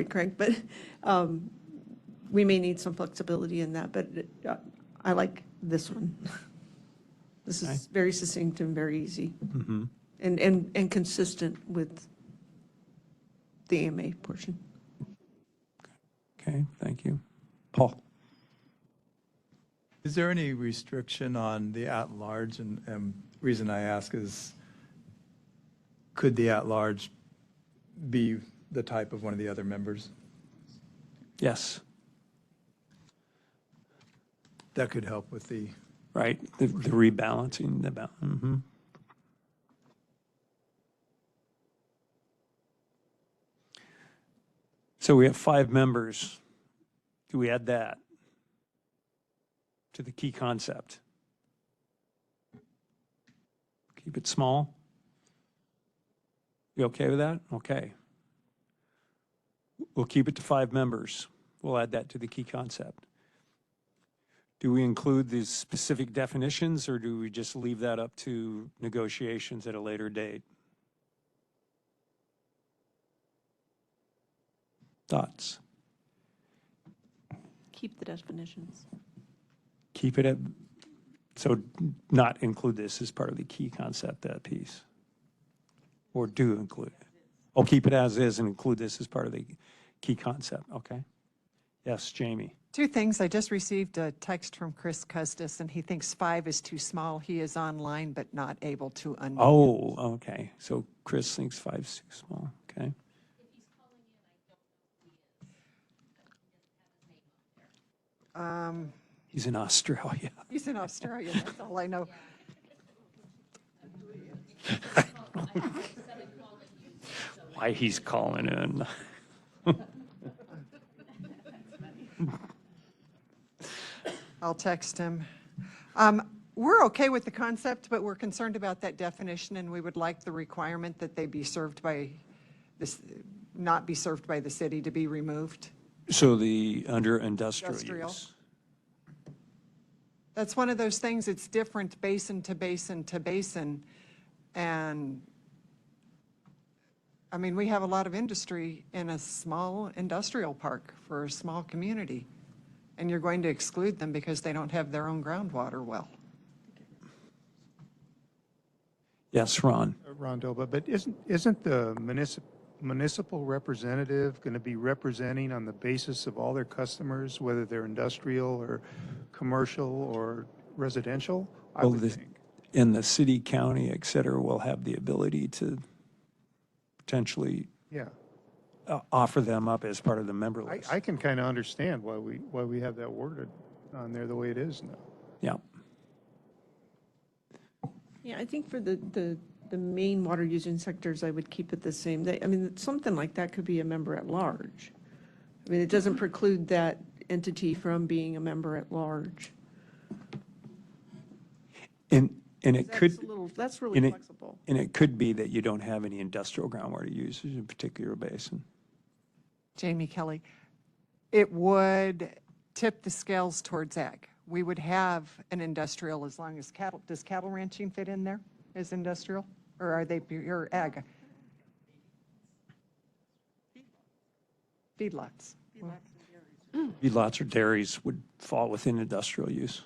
Craig, but we may need some flexibility in that, but I like this one. This is very succinct and very easy, and consistent with the AMA portion. Okay, thank you. Paul? Is there any restriction on the at-large? And reason I ask is, could the at-large be the type of one of the other members? Yes. That could help with the... Right, the rebalancing, So we have 5 members. Do we add that to the key concept? Keep it small? You okay with that? Okay. We'll keep it to 5 members. We'll add that to the key concept. Do we include the specific definitions, or do we just leave that up to negotiations at a later date? Thoughts? Keep the definitions. Keep it at, so not include this as part of the key concept, that piece? Or do include it? Oh, keep it as is and include this as part of the key concept, okay? Yes, Jamie. 2 things. I just received a text from Chris Custis, and he thinks 5 is too small. He is online, but not able to unmute. Oh, okay. So Chris thinks 5 is too small, okay? He's in Australia. He's in Australia, that's all I know. Why he's calling in. I'll text him. We're okay with the concept, but we're concerned about that definition, and we would like the requirement that they be served by this, not be served by the city, to be removed. So the under industrial use. That's one of those things, it's different basin to basin to basin. And, I mean, we have a lot of industry in a small industrial park for a small community. And you're going to exclude them because they don't have their own groundwater well. Yes, Ron. Ron Doba, but isn't the municipal representative going to be representing on the basis of all their customers, whether they're industrial or commercial or residential? I Well, would the- think. And the city, county, et cetera, will have the ability to potentially Yeah. offer them up as part of the member list. I can kind of understand why we have that worded on there the way it is now. Yeah. Yeah, I think for the main water using sectors, I would keep it the same. I mean, something like that could be a member at large. I mean, it doesn't preclude that entity from being a member at large. And it could. That's really and it- flexible. And it could be that you don't have any industrial groundwater users in a particular basin. Jamie Kelly, it would tip the scales towards ag. We would have an industrial as long as cattle, does cattle ranching fit in there as industrial? Or are they pure ag? Feedlots. Lots of dairies would fall within industrial use.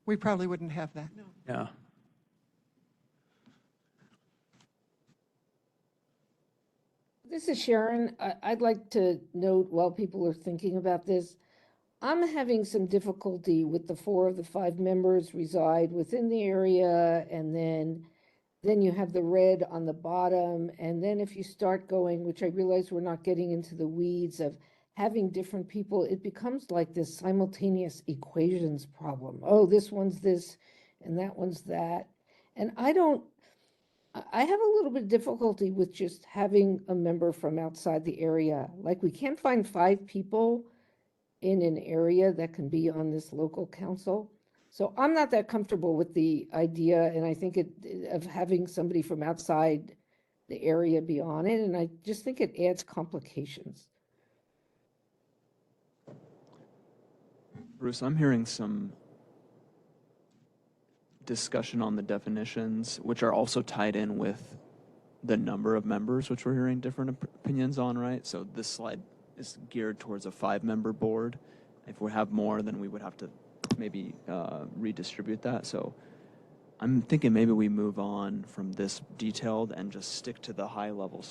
We probably wouldn't have that. Yeah. This is Sharon. I'd like to note while people are thinking about this, I'm having some difficulty with the 4 of the 5 members reside within the area, and then you have the red on the bottom, and then if you start going, which I realize we're not getting into the weeds of having different people, it becomes like this simultaneous equations problem. Oh, this one's this, and that one's that. And I have a little bit of difficulty with just having a member from outside the area. Like, we can't find 5 people in an area that can be on this local council. So I'm not that comfortable with the idea, and I think of having somebody from outside the area be on it, and I just think it adds complications. Bruce, I'm hearing some discussion on the definitions, which are also tied in with the number of members, which we're hearing different opinions on, right? So this slide is geared towards a 5-member board. If we have more, then we would have to maybe redistribute that. So I'm thinking maybe we move on from this detailed and just stick to the high-level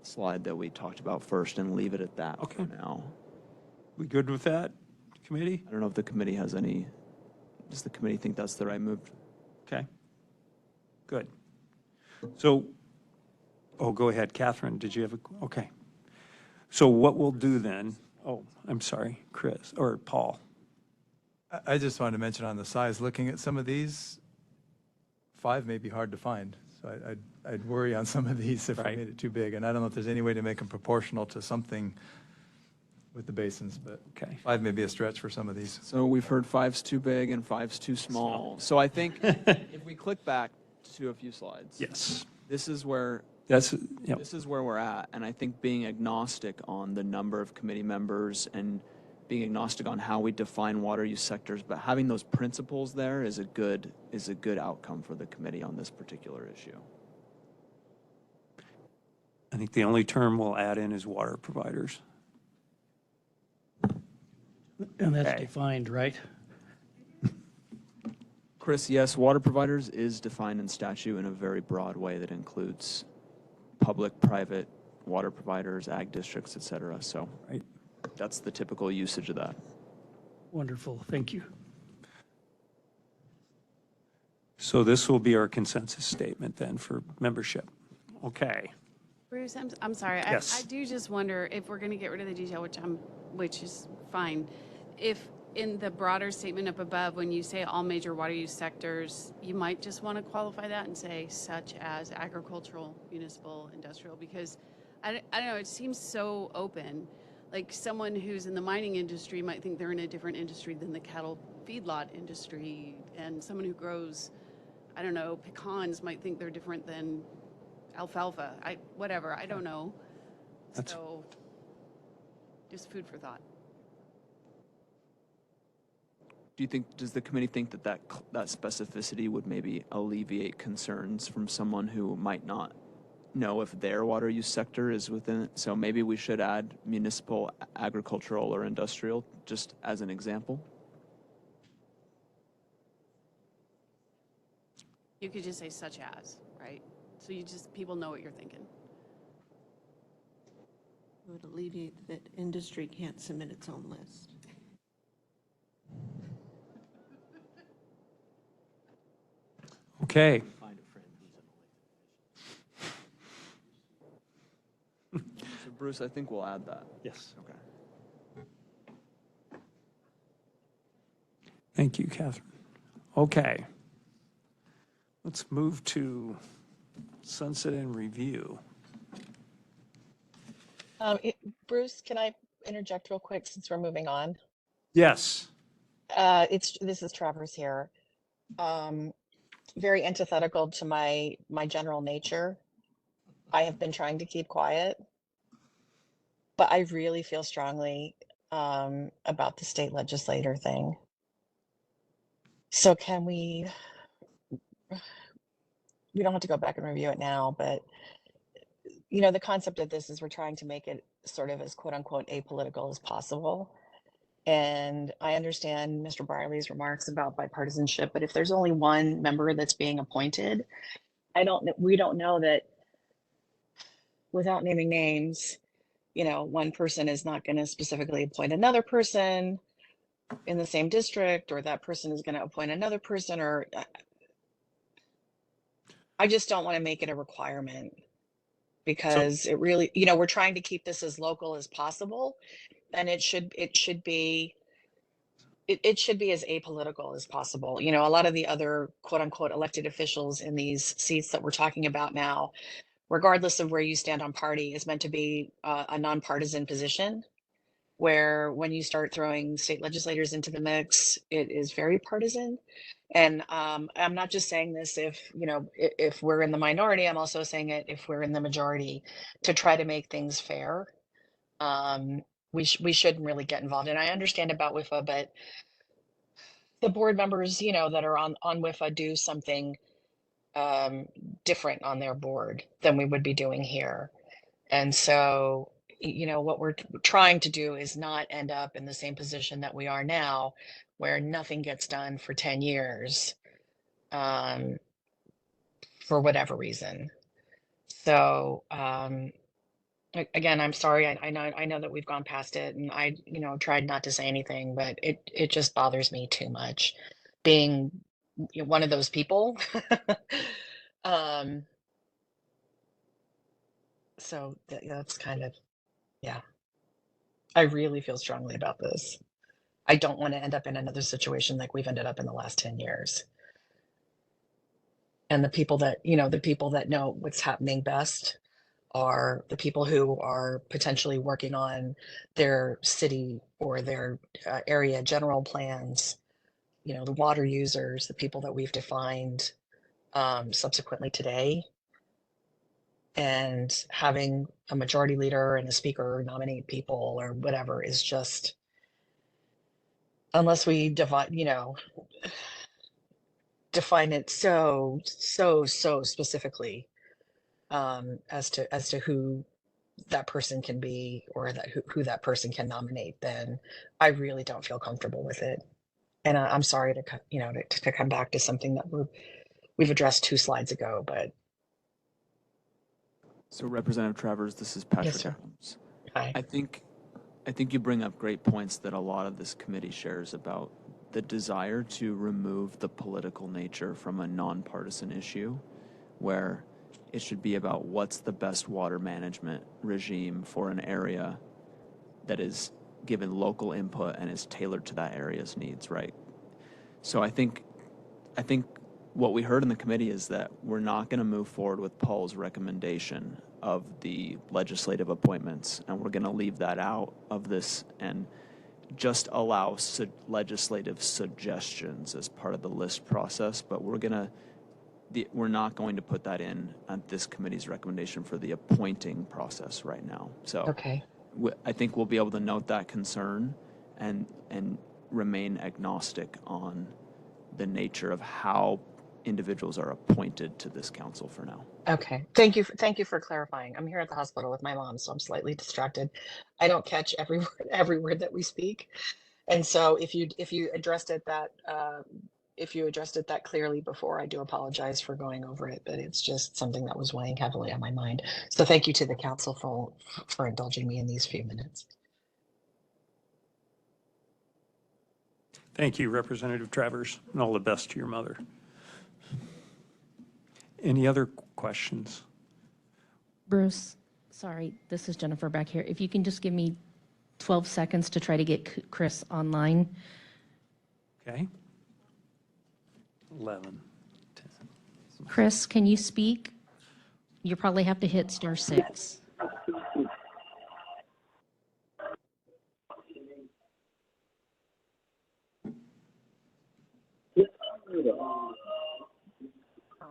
slide that we talked about first and leave it at that for now. We good with that, committee? I don't know if the committee has any, does the committee think that's the right move? Okay. Good. So, go ahead, Catherine, did you have okay. So what we'll do then, I'm sorry, Chris, or Paul. I just wanted to mention on the size, looking at some of these, 5 may be hard to find. So I'd worry on some of these if we made it too big. And I don't know if there's any way to make them proportional to something with the basins, but 5 may be a stretch for some of these. So we've heard 5's too big and 5's too small. So I think if we click back to a few slides. Yes. This is where This is where we're at. And I think being agnostic on the number of committee members and being agnostic on how we define water use sectors, but having those principles there is a good outcome for the committee on this particular issue. I think the only term we'll add in is water providers. And that's defined, right? Chris, yes, water providers is defined in statute in a very broad way that includes public, private water providers, ag districts, et cetera. So that's the typical usage of that. Wonderful, thank you. So this will be our consensus statement then for membership. Okay. Bruce, I'm sorry. Yes. I do just wonder if we're going to get rid of the detail, which is fine. If in the broader statement up above, when you say all major water use sectors, you might just want to qualify that and say such as agricultural, municipal, industrial, because I don't know, it seems so open. Like someone who's in the mining industry might think they're in a different industry than the cattle feedlot industry, and someone who grows, I don't know, pecans might think they're different than alfalfa. Whatever, I don't know. So just food for thought. does the committee think that that specificity would maybe alleviate concerns from someone who might not know if their water use sector is within it? So maybe we should add municipal, agricultural, or industrial, just as an example. You could just say such as, right? So people know what you're thinking. It would alleviate that industry can't submit its own list. Okay. So Bruce, I think we'll add that. Yes. Okay. Thank you, Catherine. Okay. Let's move to sunset and review. Bruce, can I interject real quick since we're moving on? Yes. This is Travers here. Very antithetical to my general nature. I have been trying to keep quiet, but I really feel strongly about the state legislator thing. So can we don't have to go back and review it now, but the concept of this is we're trying to make it sort of as quote unquote apolitical as possible. And I understand Mr. Barley's remarks about bipartisanship, but if there's only one member that's being appointed, we don't know that, without naming names, one person is not going to specifically appoint another person in the same district, or that person is going to appoint another person, or I just don't want to make it a requirement, because it really, we're trying to keep this as local as possible, and it should be as apolitical as possible. A lot of the other quote unquote elected officials in these seats that we're talking about now, regardless of where you stand on party, is meant to be a nonpartisan position, where when you start throwing state legislators into the mix, it is very partisan. And I'm not just saying this if we're in the minority, I'm also saying it if we're in the majority, to try to make things fair. We shouldn't really get involved. And I understand about WIFA, but the board members, that are on WIFA do something different on their board than we would be doing here. And so, what we're trying to do is not end up in the same position that we are now, where nothing gets done for 10 years for whatever reason. So, again, I'm sorry. I know that we've gone past it, and I, tried not to say anything, but it just bothers me too much being one of those people. So that's kind of, yeah. I really feel strongly about this. I don't want to end up in another situation like we've ended up in the last 10 years. And the people that know what's happening best are the people who are potentially working on their city or their area general plans, the water users, the people that we've defined subsequently today. And having a majority leader and a speaker nominate people or whatever is just, unless we define it so specifically as to who that person can be, or that who that person can nominate, then I really don't feel comfortable with it. And I'm sorry to come back to something that we've addressed 2 slides ago, but. So Representative Travers, this is Patrick Yes, sir. Adams. Hi. I think you bring up great points that a lot of this committee shares about the desire to remove the political nature from a nonpartisan issue, where it should be about what's the best water management regime for an area that is given local input and is tailored to that area's needs, right? So I think what we heard in the committee is that we're not going to move forward with Paul's recommendation of the legislative appointments, and we're going to leave that out of this and just allow legislative suggestions as part of the list process. But we're not going to put that in on this committee's recommendation for the appointing process right now. So Okay. I think we'll be able to note that concern and remain agnostic on the nature of how individuals are appointed to this council for now. Okay, thank you for clarifying. I'm here at the hospital with my mom, so I'm slightly distracted. I don't catch every word that we speak, and so if you addressed it that if you addressed it that clearly before, I do apologize for going over it, but it's just something that was weighing heavily on my mind. So thank you to the council for indulging me in these few minutes. Thank you, Representative Travers, and all the best to your mother. Any other questions? Bruce, sorry, this is Jennifer back here. If you can just give me 12 seconds to try to get Chris online. Okay. 11, 10. Chris, can you speak? You probably have to hit *6.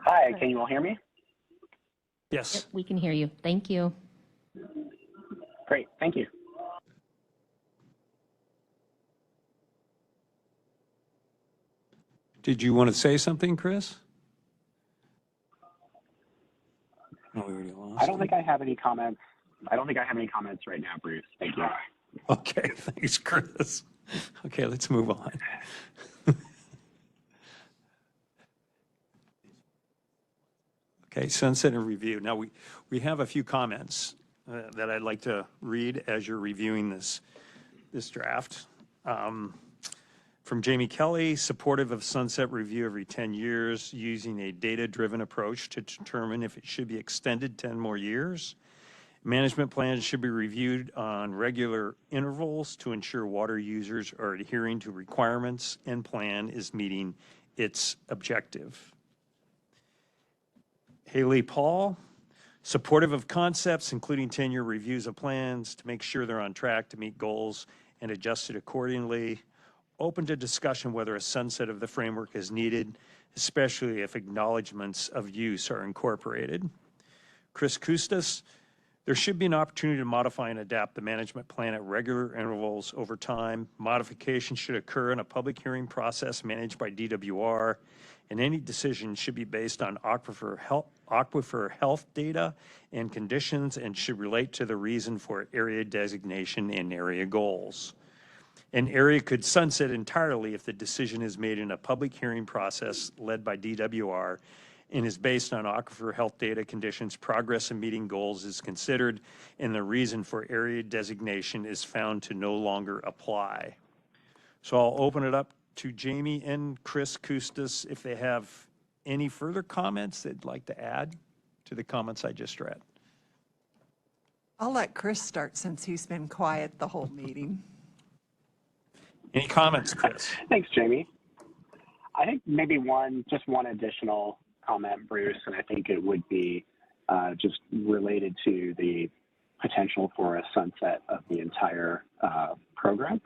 Hi, can you all hear me? Yes. Yep, we can hear you. Thank you. Great, thank you. Did you want to say something, Chris? No, we already lost I don't him. think I have any comments. I don't think I have any comments right now, Bruce. Thank you. Okay, thanks, Chris. Okay, let's move on. Okay, sunset and review. Now, we have a few comments that I'd like to read as you're reviewing this draft. From Jamie Kelly, supportive of sunset review every 10 years, using a data-driven approach to determine if it should be extended 10 more years. Management plans should be reviewed on regular intervals to ensure water users are adhering to requirements and plan is meeting its objective. Haley Paul, supportive of concepts, including 10-year reviews of plans to make sure they're on track to meet goals and adjusted accordingly. Open to discussion whether a sunset of the framework is needed, especially if acknowledgements of use are incorporated. Chris Kustas, there should be an opportunity to modify and adapt the management plan at regular intervals over time. Modification should occur in a public hearing process managed by DWR, and any decision should be based on aquifer health data and conditions and should relate to the reason for area designation and area goals. An area could sunset entirely if the decision is made in a public hearing process led by DWR and is based on aquifer health data conditions, progress in meeting goals is considered, and the reason for area designation is found to no longer apply. So I'll open it up to Jamie and Chris Kustas if they have any further comments they'd like to add to the comments I just read. I'll let Chris start since he's been quiet the whole meeting. Any comments, Chris? Thanks, Jamie. I think maybe just one additional comment, Bruce, and I think it would be just related to the potential for a sunset of the entire program.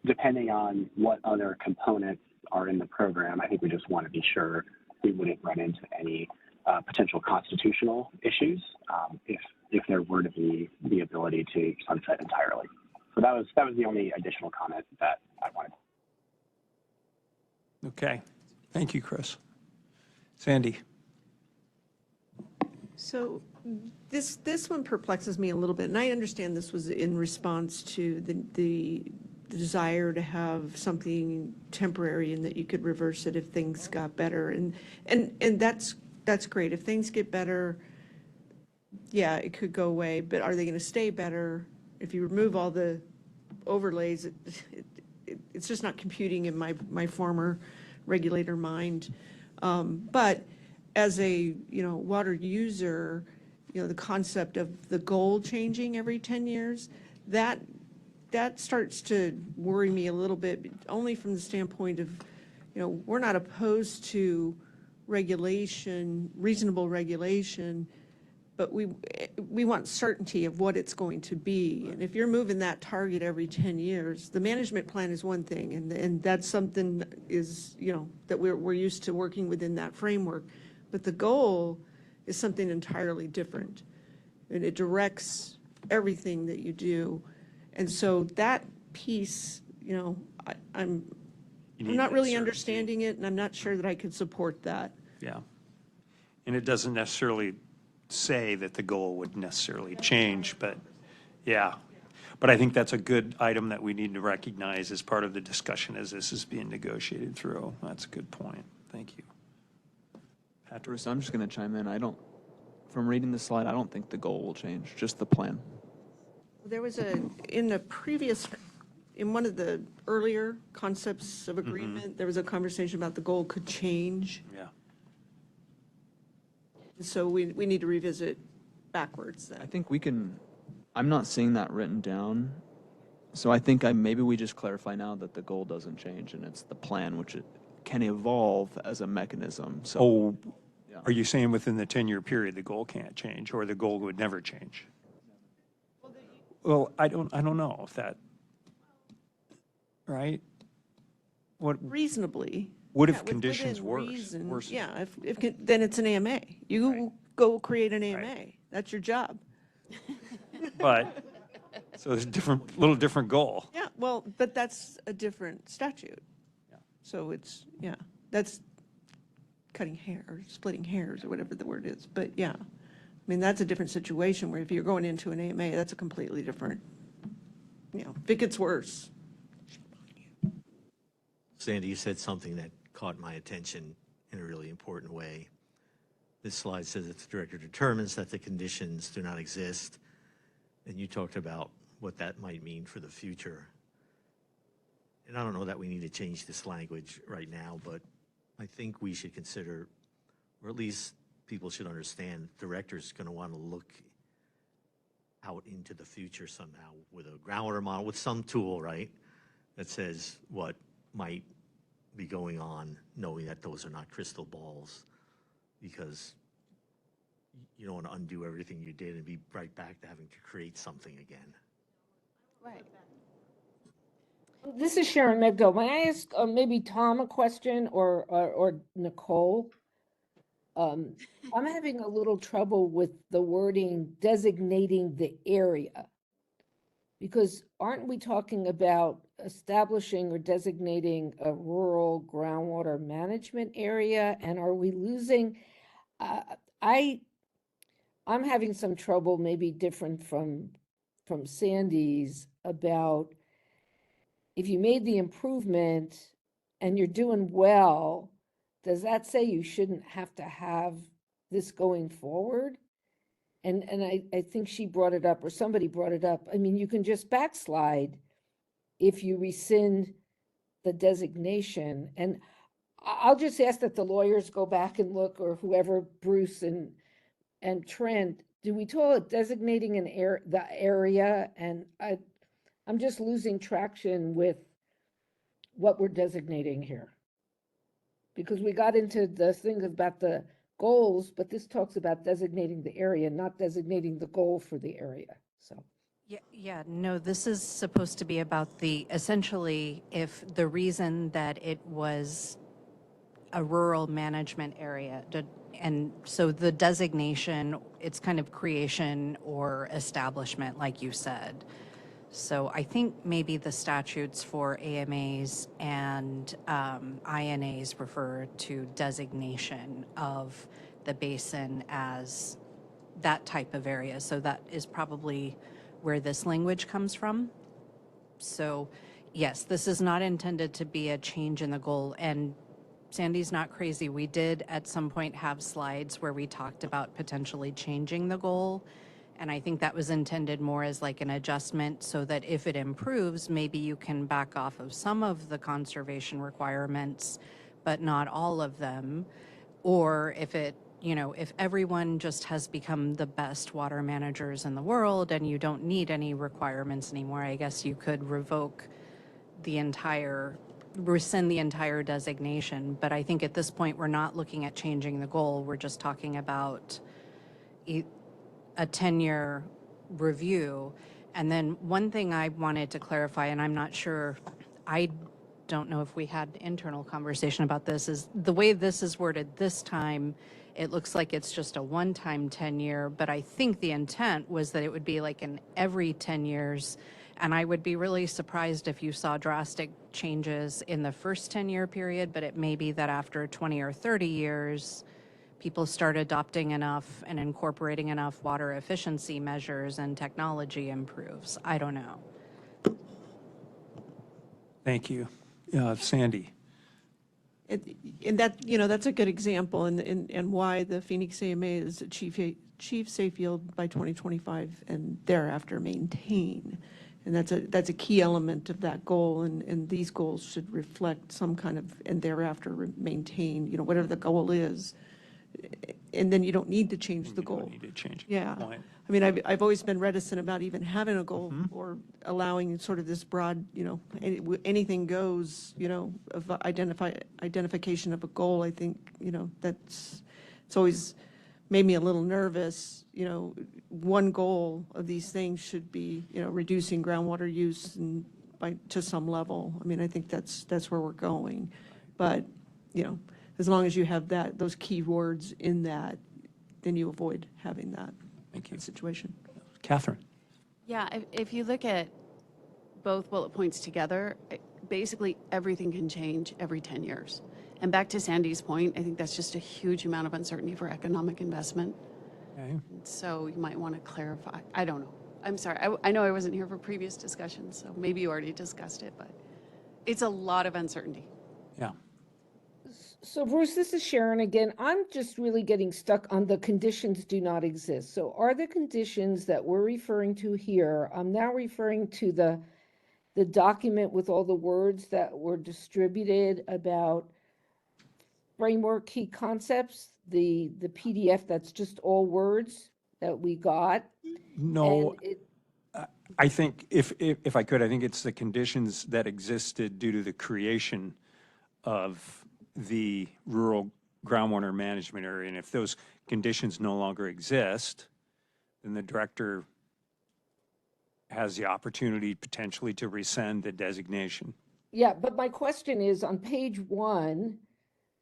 Depending on what other components are in the program, I think we just want to be sure we wouldn't run into any potential constitutional issues if there were to be the ability to sunset entirely. So that was the only additional comment that I wanted. Okay, thank you, Chris. Sandy. So this one perplexes me a little bit, and I understand this was in response to the desire to have something temporary and that you could reverse it if things got better, and that's great. If things get better, yeah, it could go away, but are they going to stay better? If you remove all the overlays, it's just not computing in my former regulator mind. But as a water user, the concept of the goal changing every 10 years, that starts to worry me a little bit, only from the standpoint of, we're not opposed to regulation, reasonable regulation, but we want certainty of what it's going to be. And if you're moving that target every 10 years, the management plan is one thing, and that's something that we're used to working within that framework. But the goal is something entirely different, and it directs everything that you do. And so that piece, you know, I'm You I'm need not that really certainty. understanding it, and I'm not sure that I could support that. Yeah. And it doesn't necessarily say that the goal would necessarily change, but yeah. But I think that's a good item that we need to recognize as part of the discussion as this is being negotiated through. That's a good point. Thank you. Patrick? Bruce, I'm just going to chime in. From reading the slide, I don't think the goal will change, just the plan. There was in one of the earlier concepts of agreement, there was a conversation about the goal could change. Yeah. So we need to revisit backwards then. I think I'm not seeing that written down. So I think maybe we just clarify now that the goal doesn't change and it's the plan, which it can evolve as a mechanism. So, yeah. Are you saying within the 10-year period, the goal can't change or the goal would never change? Well, I don't know if that, right? What? Reasonably. What if Yeah, conditions within worse? reason. Worse? Yeah, then it's an AMA. You go create an AMA. That's your job. But, so it's little different goal. Yeah, well, but that's a different statute. Yeah. So it's, that's cutting hair, or splitting hairs, or whatever the word is. But yeah, I mean, that's a different situation where if you're going into an AMA, that's a completely different, if it gets worse. Sandy, you said something that caught my attention in a really important way. This slide says that the director determines that the conditions do not exist, and you talked about what that might mean for the future. And I don't know that we need to change this language right now, but I think we should consider, or at least people should understand, the director's going to want to look out into the future somehow with a groundwater model, with some tool, right, that says what might be going on, knowing that those are not crystal balls, because you don't want to undo everything you did and be right back to having to create something again. Right. This is Sharon Megdo. May I ask maybe Tom a question or Nicole? I'm having a little trouble with the wording designating the area. Because aren't we talking about establishing or designating a rural groundwater management area? And are we losing, I'm having some trouble, maybe different from Sandy's, about if you made the improvement and you're doing well, does that say you shouldn't have to have this going forward? And I think she brought it up, or somebody brought it up. I mean, you can just backslide if you rescind the designation. And I'll just ask that the lawyers go back and look, or whoever, Bruce and Trent, do we call it designating the area? And I'm just losing traction with what we're designating here. Because we got into the thing about the goals, but this talks about designating the area, not designating the goal for the area, so. Yeah, no, this is supposed to be about essentially, if the reason that it was a rural management area, and so the designation, it's kind of creation or establishment, like you said. So I think maybe the statutes for AMAs and INAs refer to designation of the basin as that type of area. So that is probably where this language comes from. So yes, this is not intended to be a change in the goal. And Sandy's not crazy. We did at some point have slides where we talked about potentially changing the goal. And I think that was intended more as like an adjustment so that if it improves, maybe you can back off of some of the conservation requirements, but not all of them. Or if if everyone just has become the best water managers in the world and you don't need any requirements anymore, I guess you could rescind the entire designation. But I think at this point, we're not looking at changing the goal. We're just talking about a 10-year review. And then one thing I wanted to clarify, and I'm not sure, I don't know if we had internal conversation about this, is the way this is worded this time, it looks like it's just a one-time 10-year, but I think the intent was that it would be like an every 10 years. And I would be really surprised if you saw drastic changes in the first 10-year period, but it may be that after 20 or 30 years, people start adopting enough and incorporating enough water efficiency measures and technology improves. I don't know. Thank you. Sandy? And that, that's a good example and why the Phoenix AMA is achieve safe yield by 2025 and thereafter maintain. And that's a key element of that goal, and these goals should reflect some kind of, and thereafter maintain, whatever the goal is. And then you don't need to change the goal. Need to change. Yeah. Point. I mean, I've always been reticent about even having a goal or allowing sort of this broad, anything goes, of identification of a goal. I think, it's always made me a little nervous. One goal of these things should be, reducing groundwater use and to some level. I mean, I think that's where we're going. But, as long as you have those key words in that, then you avoid having that. Thank you. Situation. Catherine? Yeah, if you look at both bullet points together, basically everything can change every 10 years. And back to Sandy's point, I think that's just a huge amount of uncertainty for economic investment. Okay. So you might want to clarify. I don't know. I'm sorry. I know I wasn't here for previous discussions, so maybe you already discussed it, but it's a lot of uncertainty. Yeah. So Bruce, this is Sharon again. I'm just really getting stuck on the conditions do not exist. So are the conditions that we're referring to here, I'm now referring to the document with all the words that were distributed about framework key concepts, the PDF that's just all words that we got. No, And I think if I could, I think it's the conditions that existed due to the creation of the rural groundwater management area. And if those conditions no longer exist, then the director has the opportunity potentially to rescind the designation. Yeah, but my question is on page 1,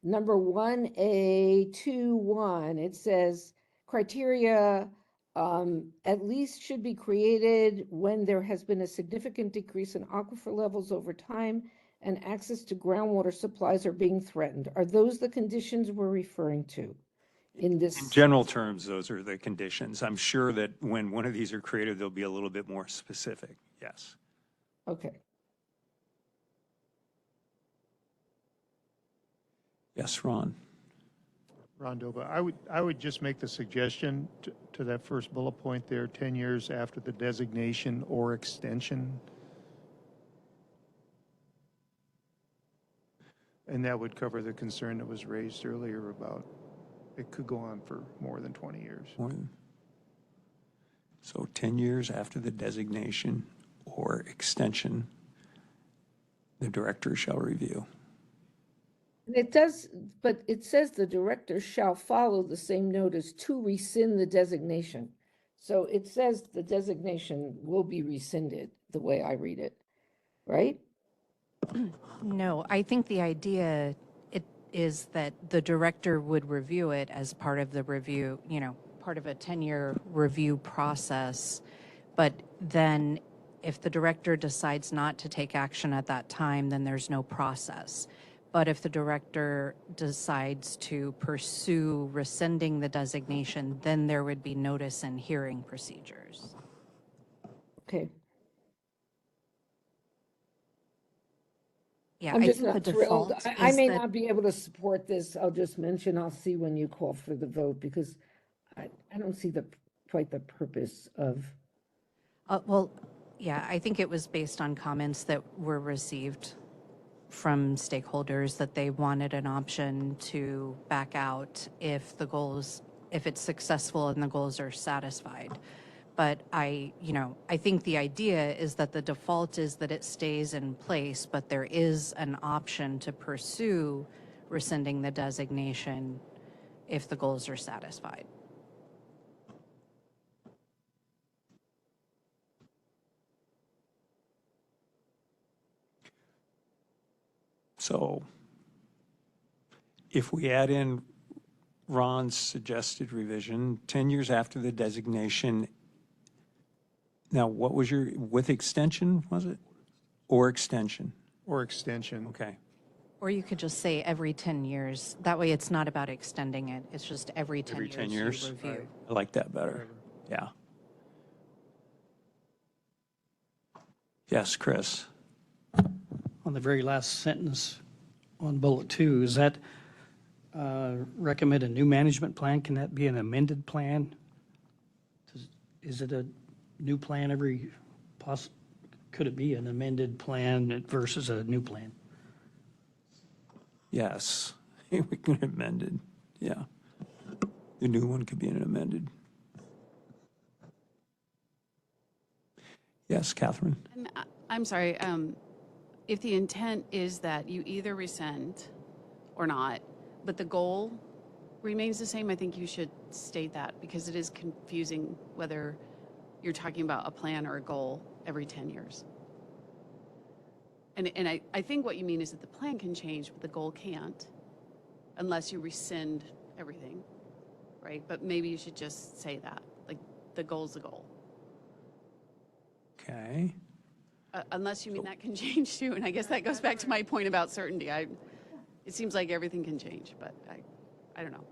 number 1A21, it says criteria at least should be created when there has been a significant decrease in aquifer levels over time and access to groundwater supplies are being threatened. Are those the conditions we're referring to in this? In general terms, those are the conditions. I'm sure that when one of these are created, they'll be a little bit more specific. Yes. Okay. Yes, Ron. Ron Dova, I would just make the suggestion to that first bullet point there, 10 years after the designation or extension. And that would cover the concern that was raised earlier about it could go on for more than 20 years. So 10 years after the designation or extension, the director shall review. It does, but it says the director shall follow the same notice to rescind the designation. So it says the designation will be rescinded, the way I read it, right? No, I think the idea is that the director would review it as part of the review, part of a 10-year review process. But then if the director decides not to take action at that time, then there's no process. But if the director decides to pursue rescinding the designation, then there would be notice and hearing procedures. Okay. Yeah, I'm I just think the not thrilled. default I is may that- not be able to support this. I'll just mention, I'll see when you call for the vote because I don't see quite the purpose of. Well, yeah, I think it was based on comments that were received from stakeholders that they wanted an option to back out if it's successful and the goals are satisfied. But I think the idea is that the default is that it stays in place, but there is an option to pursue rescinding the designation if the goals are satisfied. So if we add in Ron's suggested revision, 10 years after the designation, now what was your, with extension, was it? Or extension? Or extension. Okay. Or you could just say every 10 years. That way it's not about extending it. It's just every 10 Every years 10 you years? review. I like that better. Yeah. Yes, Chris. On the very last sentence on bullet 2, is that recommend a new management plan? Can that be an amended plan? Is it a new plan every could it be an amended plan versus a new plan? Yes, we can amend it. Yeah. The new one could be an amended. Yes, Catherine. And I'm sorry, if the intent is that you either rescind or not, but the goal remains the same, I think you should state that because it is confusing whether you're talking about a plan or a goal every 10 years. And I think what you mean is that the plan can change, but the goal can't unless you rescind everything, right? But maybe you should just say that, like the goal's the goal. Okay. Unless you mean that can change too, and I guess that goes back to my point about certainty. It seems like everything can change, but I don't know.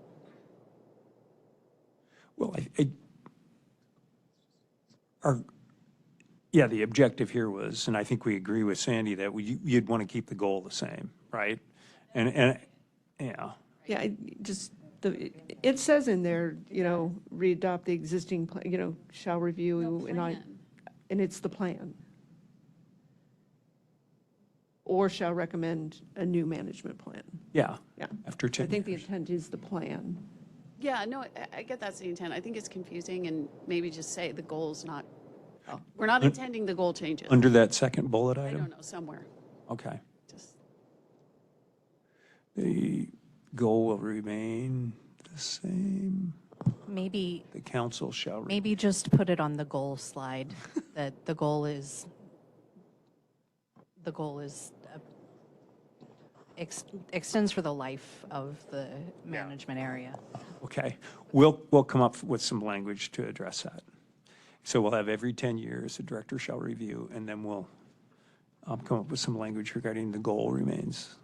Well, yeah, the objective here was, and I think we agree with Sandy that you'd want to keep the goal the same, right? And yeah. Yeah, it says in there, readopt the existing, shall review, and it's the plan. Or shall recommend a new management plan. Yeah. Yeah. After 10 I think the years. intent is the plan. Yeah, no, I get that's the intent. I think it's confusing and maybe just say the goal's not, we're not intending the goal changes. Under that second bullet I item? don't know, somewhere. Okay. Just The goal will remain the same. Maybe, The council shall. maybe just put it on the goal slide, that the goal is extends for the life of the management area. Okay, we'll come up with some language to address that. So we'll have every 10 years, the director shall review, and then we'll come up with some language regarding the goal remains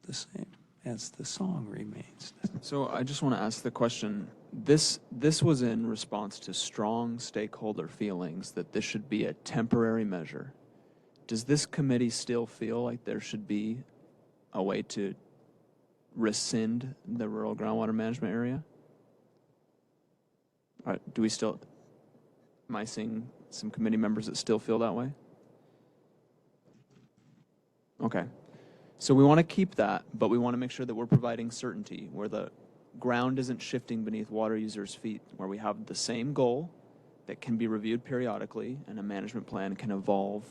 the same as the song remains. So I just want to ask the question, this was in response to strong stakeholder feelings that this should be a temporary measure. Does this committee still feel like there should be a way to rescind the rural groundwater management area? Do we still, am I seeing some committee members that still feel that way? Okay. So we want to keep that, but we want to make sure that we're providing certainty where the ground isn't shifting beneath water users' feet, where we have the same goal that can be reviewed periodically and a management plan can evolve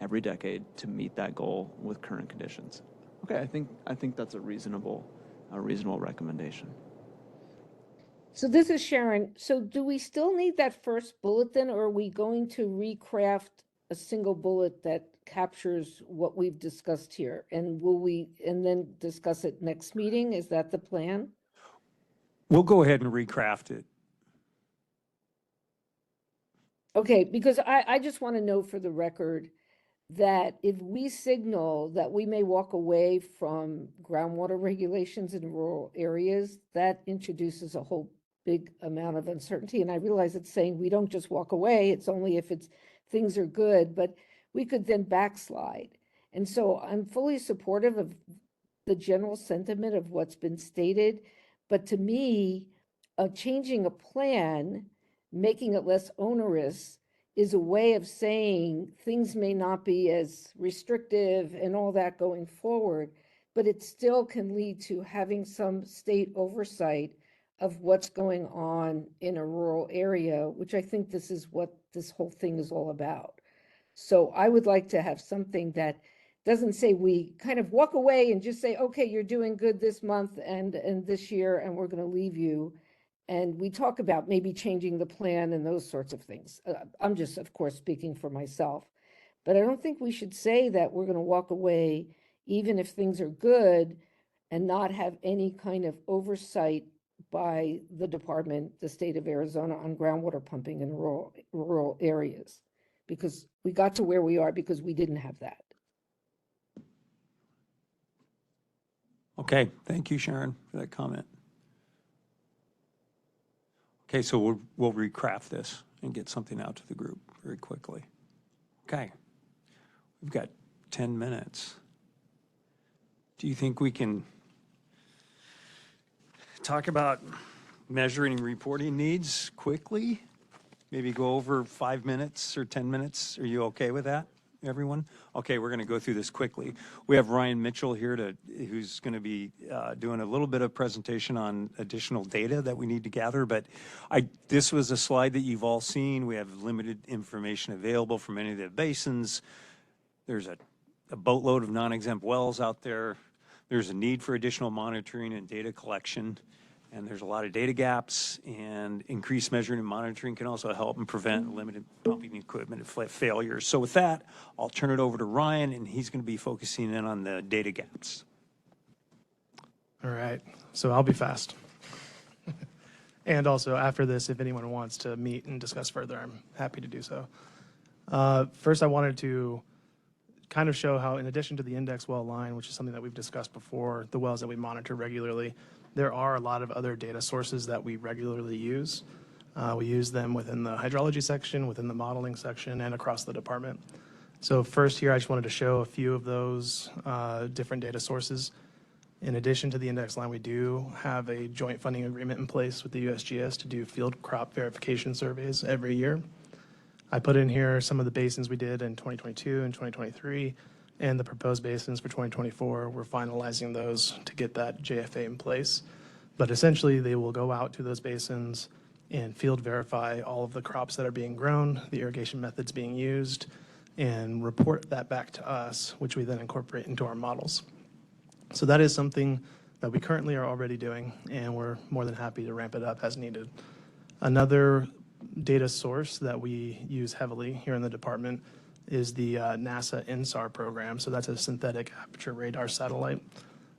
every decade to meet that goal with current conditions. Okay, I think that's a reasonable recommendation. So this is Sharon. So do we still need that first bullet then, or are we going to recraft a single bullet that captures what we've discussed here? And and then discuss it next meeting? Is that the plan? We'll go ahead and recraft it. Okay, because I just want to know for the record that if we signal that we may walk away from groundwater regulations in rural areas, that introduces a whole big amount of uncertainty. And I realize it's saying we don't just walk away, it's only if things are good, but we could then backslide. And so I'm fully supportive of the general sentiment of what's been stated, but to me, changing a plan, making it less onerous, is a way of saying things may not be as restrictive and all that going forward, but it still can lead to having some state oversight of what's going on in a rural area, which I think this is what this whole thing is all about. So I would like to have something that doesn't say we kind of walk away and just say, okay, you're doing good this month and this year, and we're going to leave you. And we talk about maybe changing the plan and those sorts of things. I'm just, of course, speaking for myself. But I don't think we should say that we're going to walk away even if things are good, and not have any kind of oversight by the department, the state of Arizona, on groundwater pumping in rural areas. Because we got to where we are because we didn't have that. Okay, thank you, Sharon, for that comment. Okay, so we'll recraft this and get something out to the group very quickly. Okay, we've got 10 minutes. Do you think we can talk about measuring and reporting needs quickly? Maybe go over 5 minutes or 10 minutes. Are you okay with that, everyone? Okay, we're going to go through this quickly. We have Ryan Mitchell here who's going to be doing a little bit of presentation on additional data that we need to gather. But this was a slide that you've all seen. We have limited information available from any of the basins. There's a boatload of non-exempt wells out there. There's a need for additional monitoring and data collection. And there's a lot of data gaps, and increased measuring and monitoring can also help and prevent limited pumping equipment failures. So with that, I'll turn it over to Ryan, and he's going to be focusing in on the data gaps. All right, so I'll be fast. And also after this, if anyone wants to meet and discuss further, I'm happy to do so. First, I wanted to kind of show how, in addition to the index well line, which is something that we've discussed before, the wells that we monitor regularly, there are a lot of other data sources that we regularly use. We use them within the hydrology section, within the modeling section, and across the department. So first here, I just wanted to show a few of those different data sources. In addition to the index line, we do have a joint funding agreement in place with the USGS to do field crop verification surveys every year. I put in here some of the basins we did in 2022 and 2023, and the proposed basins for 2024. We're finalizing those to get that JFA in place. But essentially, they will go out to those basins and field verify all of the crops that are being grown, the irrigation methods being used, and report that back to us, which we then incorporate into our models. So that is something that we currently are already doing, and we're more than happy to ramp it up as needed. Another data source that we use heavily here in the department is the NASA INSAR program. So that's a synthetic aperture radar satellite.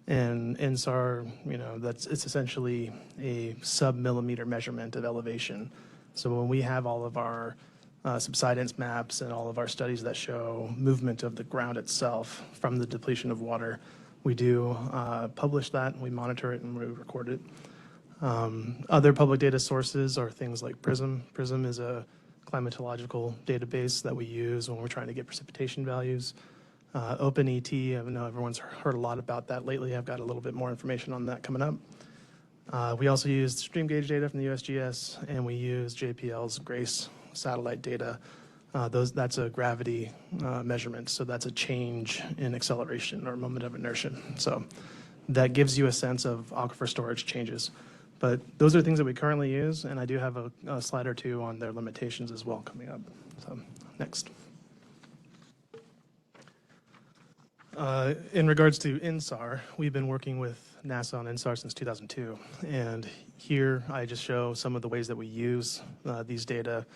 And INSAR, it's essentially a sub-millimeter measurement of elevation. So when we have all of our subsidence maps and all of our studies that show movement of the ground itself from the depletion of water, we do publish that, we monitor it, and we record it. Other public data sources are things like PRISM. PRISM is a climatological database that we use when we're trying to get precipitation values. OpenET, I know everyone's heard a lot about that lately. I've got a little bit more information on that coming up. We also use stream gauge data from the USGS, and we use JPL's GRACE satellite data. That's a gravity measurement, so that's a change in acceleration or moment of inertia. So that gives you a sense of aquifer storage changes. But those are things that we currently use, and I do have a slide or two on their limitations as well coming up. So next. In regards to INSAR, we've been working with NASA on INSAR since 2002. And here I just show some of the ways that we use these data.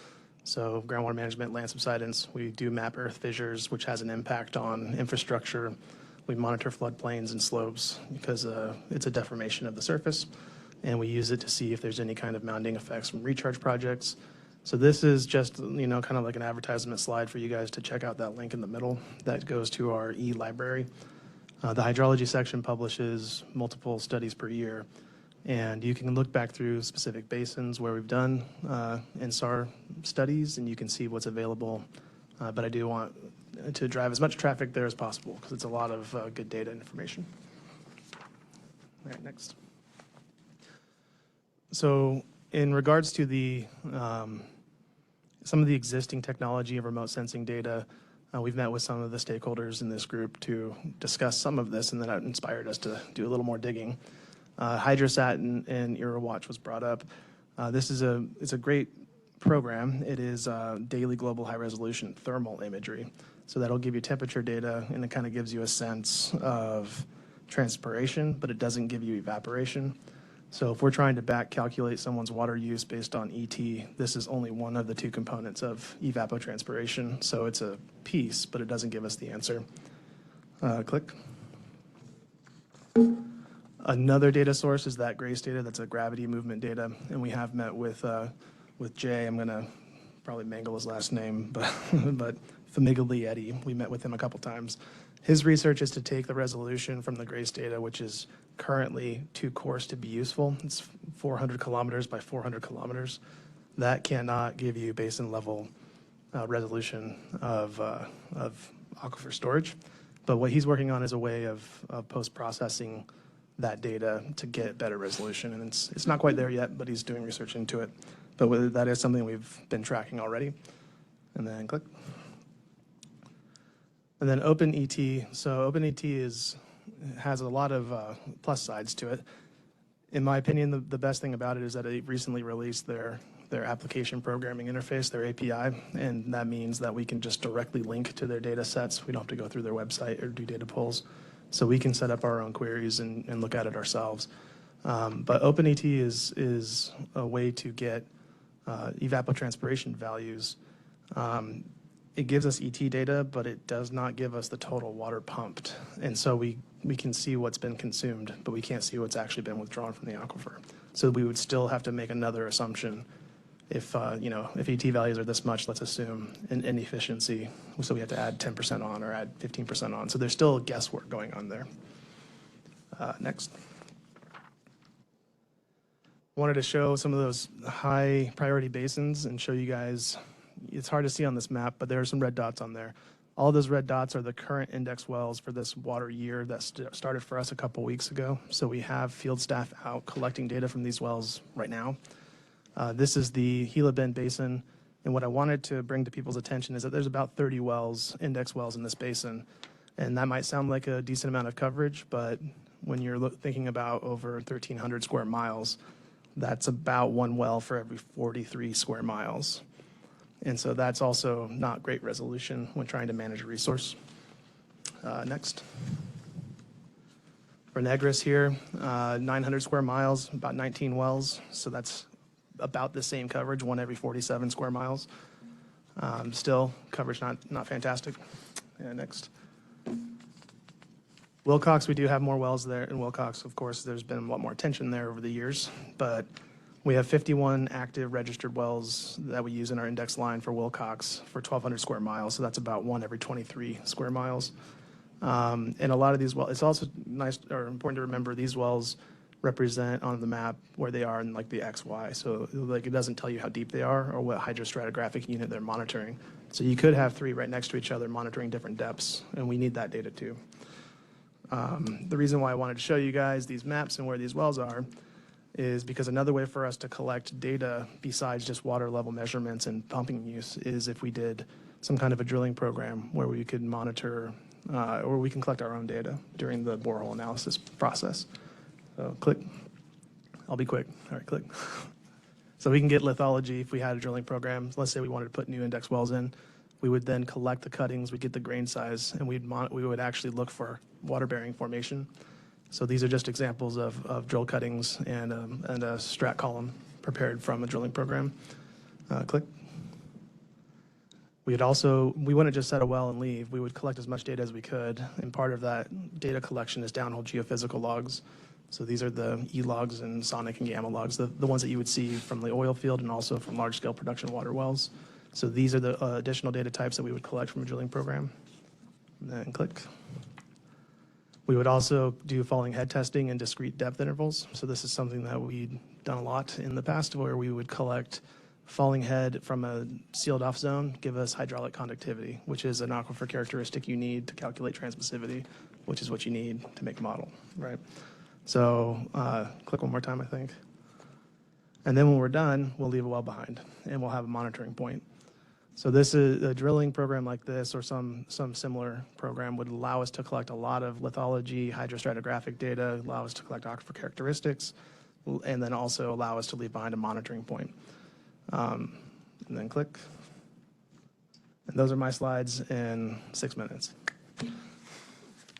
So groundwater management, land subsidence, we do map earth fissures, which has an impact on infrastructure. We monitor floodplains and slopes because it's a deformation of the surface. And we use it to see if there's any kind of mounding effects from recharge projects. So this is just, kind of like an advertisement slide for you guys to check out that link in the middle that goes to our e-library. The hydrology section publishes multiple studies per year. And you can look back through specific basins where we've done INSAR studies, and you can see what's available. But I do want to drive as much traffic there as possible because it's a lot of good data and information. All right, next. So in regards to the some of the existing technology and remote sensing data, we've met with some of the stakeholders in this group to discuss some of this, and that inspired us to do a little more digging. Hydrosat and EraWatch was brought up. It's a great program. It is daily global high resolution thermal imagery. So that'll give you temperature data, and it kind of gives you a sense of transpiration, but it doesn't give you evaporation. So if we're trying to back calculate someone's water use based on ET, this is only one of the two components of evapotranspiration. So it's a piece, but it doesn't give us the answer. Click. Another data source is that GRACE data. That's a gravity movement data. And we have met with Jay. I'm going to probably mangle his last name, but Famiglietti. We met with him a couple times. His research is to take the resolution from the GRACE data, which is currently too coarse to be useful. It's 400 kilometers by 400 kilometers. That cannot give you basin level resolution of aquifer storage. But what he's working on is a way of post-processing that data to get better resolution. And it's not quite there yet, but he's doing research into it. But that is something we've been tracking already. And then click. And then OpenET. So OpenET has a lot of plus sides to it. In my opinion, the best thing about it is that they recently released their application programming interface, their API, and that means that we can just directly link to their data sets. We don't have to go through their website or do data pulls. So we can set up our own queries and look at it ourselves. But OpenET is a way to get evapotranspiration values. It gives us ET data, but it does not give us the total water pumped. And so we can see what's been consumed, but we can't see what's actually been withdrawn from the aquifer. So we would still have to make another assumption. If ET values are this much, let's assume an efficiency. So we have to add 10% on or add 15% on. So there's still guesswork going on there. Next. Wanted to show some of those high priority basins and show you guys, it's hard to see on this map, but there are some red dots on there. All those red dots are the current index wells for this water year that started for us a couple weeks ago. So we have field staff out collecting data from these wells right now. This is the Gila Bend Basin, and what I wanted to bring to people's attention is that there's about 30 wells, index wells in this basin, and that might sound like a decent amount of coverage, but when you're thinking about over 1,300 square miles, that's about one well for every 43 square miles. And so that's also not great resolution when trying to manage a resource. Next. For Negris here, 900 square miles, about 19 wells, so that's about the same coverage, one every 47 square miles. Still, coverage not fantastic. Yeah, next. Wilcox, we do have more wells there. In Wilcox, of course, there's been a lot more attention there over the years, but we have 51 active registered wells that we use in our index line for Wilcox for 1,200 square miles, so that's about one every 23 square miles. And a lot of these wells, it's also nice or important to remember these wells represent on the map where they are in like the XY. So like it doesn't tell you how deep they are or what hydrostratigraphic unit they're monitoring. So you could have three right next to each other monitoring different depths, and we need that data too. The reason why I wanted to show you guys these maps and where these wells are is because another way for us to collect data besides just water level measurements and pumping use is if we did some kind of a drilling program where we could monitor or we can collect our own data during the borehole analysis process. So click. I'll be quick. All right, click. So we can get lithology if we had a drilling program. Let's say we wanted to put new index wells in. We would then collect the cuttings, we'd get the grain size, and we would actually look for water-bearing formation. So these are just examples of drill cuttings and a strat column prepared from a drilling program. Click. We wouldn't just set a well and leave. We would collect as much data as we could, and part of that data collection is downhole geophysical logs. So these are the E-logs and sonic and gamma logs, the ones that you would see from the oil field and also from large-scale production water wells. So these are the additional data types that we would collect from a drilling program. And then click. We would also do falling head testing and discrete depth intervals. So this is something that we've done a lot in the past where we would collect falling head from a sealed off zone, give us hydraulic conductivity, which is an aquifer characteristic you need to calculate transmissivity, which is what you need to make a model, right? So click one more time, I think. And then when we're done, we'll leave a well behind and we'll have a monitoring point. So this is a drilling program like this or some similar program would allow us to collect a lot of lithology, hydrostratigraphic data, allow us to collect aquifer characteristics, and then also allow us to leave behind a monitoring point. And then click. And those are my slides in 6 minutes.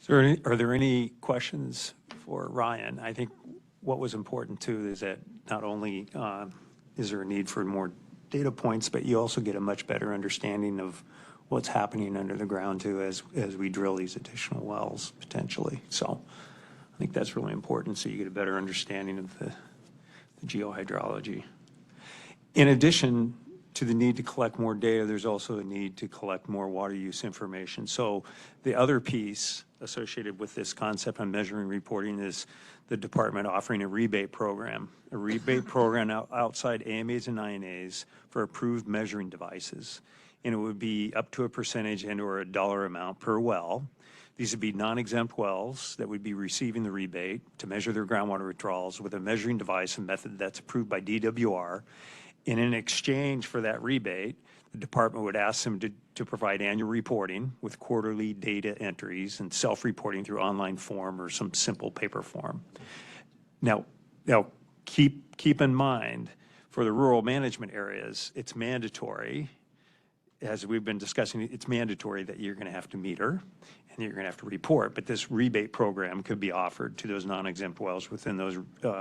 So are there any questions for Ryan? I think what was important too is that not only is there a need for more data points, but you also get a much better understanding of what's happening under the ground too as we drill these additional wells potentially. So think that's really important so you get a better understanding of the geohydrology. In addition to the need to collect more data, there's also a need to collect more water use information. So the other piece associated with this concept on measuring reporting is the department offering a rebate program outside AMAs and INAs for approved measuring devices. And it would be up to a percentage and or a dollar amount per well. These would be non-exempt wells that would be receiving the rebate to measure their groundwater withdrawals with a measuring device and method that's approved by DWR. And in exchange for that rebate, the department would ask them to provide annual reporting with quarterly data entries and self-reporting through online form or some simple paper form. Now keep in mind, for the rural management areas, it's mandatory, as we've been discussing, it's mandatory that you're going to have to meter and you're going to have to report, but this rebate program could be offered to those non-exempt wells within those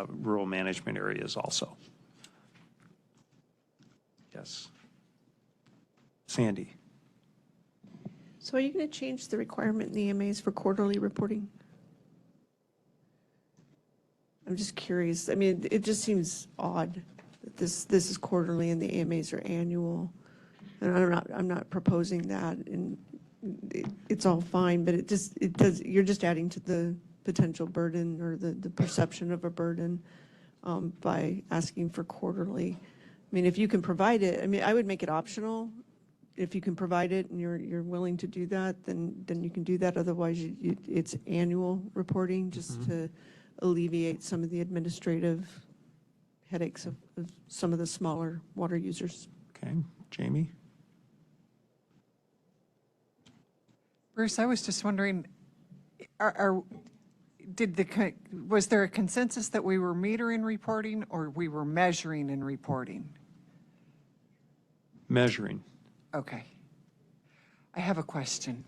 rural management areas also. Yes. Sandy. So are you going to change the requirement in the EMAs for quarterly reporting? I'm just curious. I mean, it just seems odd that this is quarterly and the EMAs are annual. And I'm not proposing that, and it's all fine, but you're just adding to the potential burden or the perception of a burden by asking for quarterly. I mean, if you can provide it, I mean, I would make it optional. If you can provide it and you're willing to do that, then you can do that. Otherwise, it's annual reporting just to alleviate some of the administrative headaches of some of the smaller water users. Okay, Jamie? Bruce, I was just wondering, was there a consensus that we were metering reporting or we were measuring and reporting? Measuring. Okay. I have a question.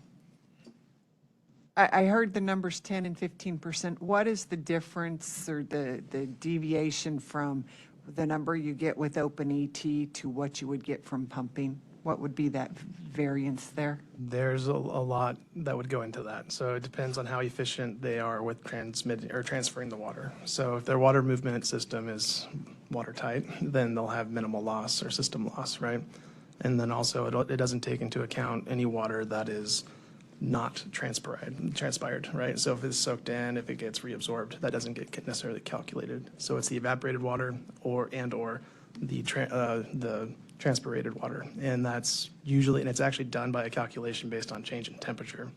I heard the numbers 10 and 15%. What is the difference or the deviation from the number you get with open ET to what you would get from pumping? What would be that variance there? There's a lot that would go into that. So it depends on how efficient they are with transferring the water. So if their water movement system is watertight, then they'll have minimal loss or system loss, right? And then also it doesn't take into account any water that is not transpired, right? So if it's soaked in, if it gets reabsorbed, that doesn't get necessarily calculated. So it's the evaporated water or the transpirated water. And that's usually, and it's actually done by a calculation based on change in temperature.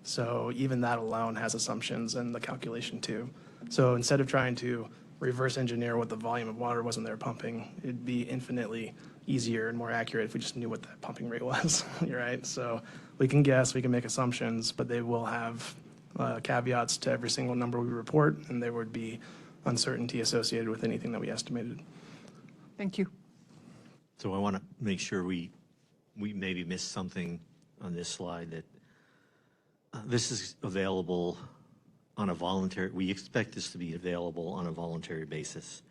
So even that alone has assumptions in the calculation too. So instead of trying to reverse engineer what the volume of water was when they were pumping, it'd be infinitely easier and more accurate if we just knew what that pumping rate was, right? So we can guess, we can make assumptions, but they will have caveats to every single number we report, and there would be uncertainty associated with anything that we estimated. Thank you. So I want to make sure we maybe missed something on this slide, that this is available on a voluntary, we expect this to be available on a voluntary basis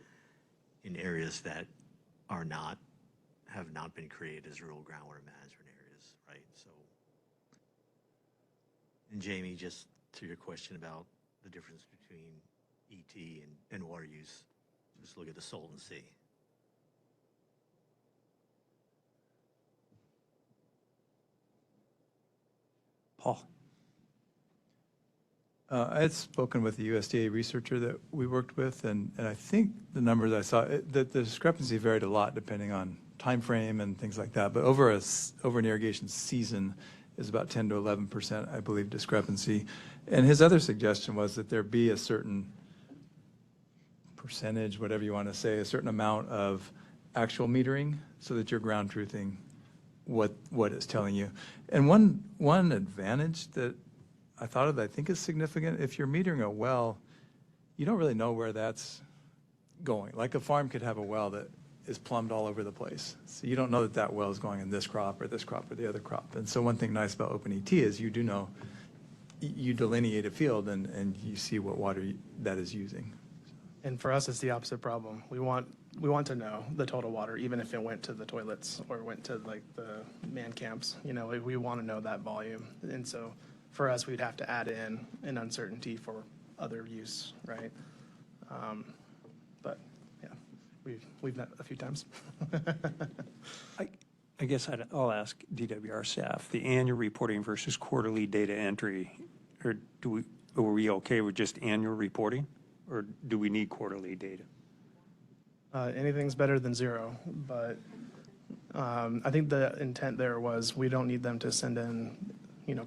in areas that have not been created as rural groundwater management areas, right? So, and Jamie, just to your question about the difference between ET and water use, just look at the Salton Sea. Paul. I had spoken with the USDA researcher that we worked with, and I think the numbers I saw, the discrepancy varied a lot depending on time frame and things like that. But over an irrigation season is about 10 to 11%, I believe, discrepancy. And his other suggestion was that there be a certain percentage, whatever you want to say, a certain amount of actual metering so that you're ground truthing what it's telling you. And one advantage that I thought of that I think is significant, if you're metering a well, you don't really know where that's going. Like a farm could have a well that is plumbed all over the place. So you don't know that well is going in this crop or the other crop. And so one thing nice about OpenET is you do know, you delineate a field and you see what water that is using. And for us, it's the opposite problem. We want to know the total water, even if it went to the toilets or went to like the man camps. You know, we want to know that volume. And so for us, we'd have to add in an uncertainty for other use, right? But yeah, we've met a few times. I guess I'll ask DWR staff, the annual reporting versus quarterly data entry, or are we okay with just annual reporting? Or do we need quarterly data? Anything's better than zero, but I think the intent there was we don't need them to send in,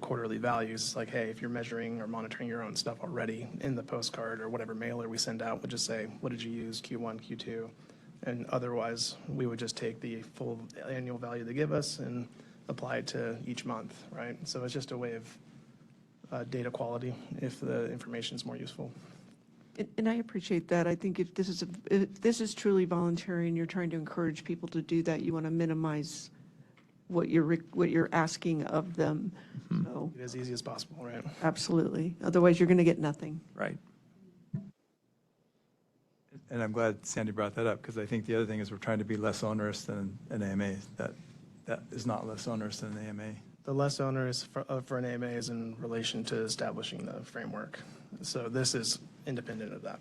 quarterly values. Like, hey, if you're measuring or monitoring your own stuff already in the postcard or whatever mailer we send out, we'll just say, what did you use Q1, Q2? And otherwise, we would just take the full annual value they give us and apply it to each month, right? So it's just a way of data quality if the information is more useful. And I appreciate that. I think if this is truly voluntary and you're trying to encourage people to do that, you want to minimize what you're asking of them. So As easy as possible, right? absolutely. Otherwise, you're going to get nothing. Right. And I'm glad Sandy brought that up, because I think the other thing is we're trying to be less onerous than an AMA. That is not less onerous than an AMA. The less onerous for an AMA is in relation to establishing the framework. So this is independent of that,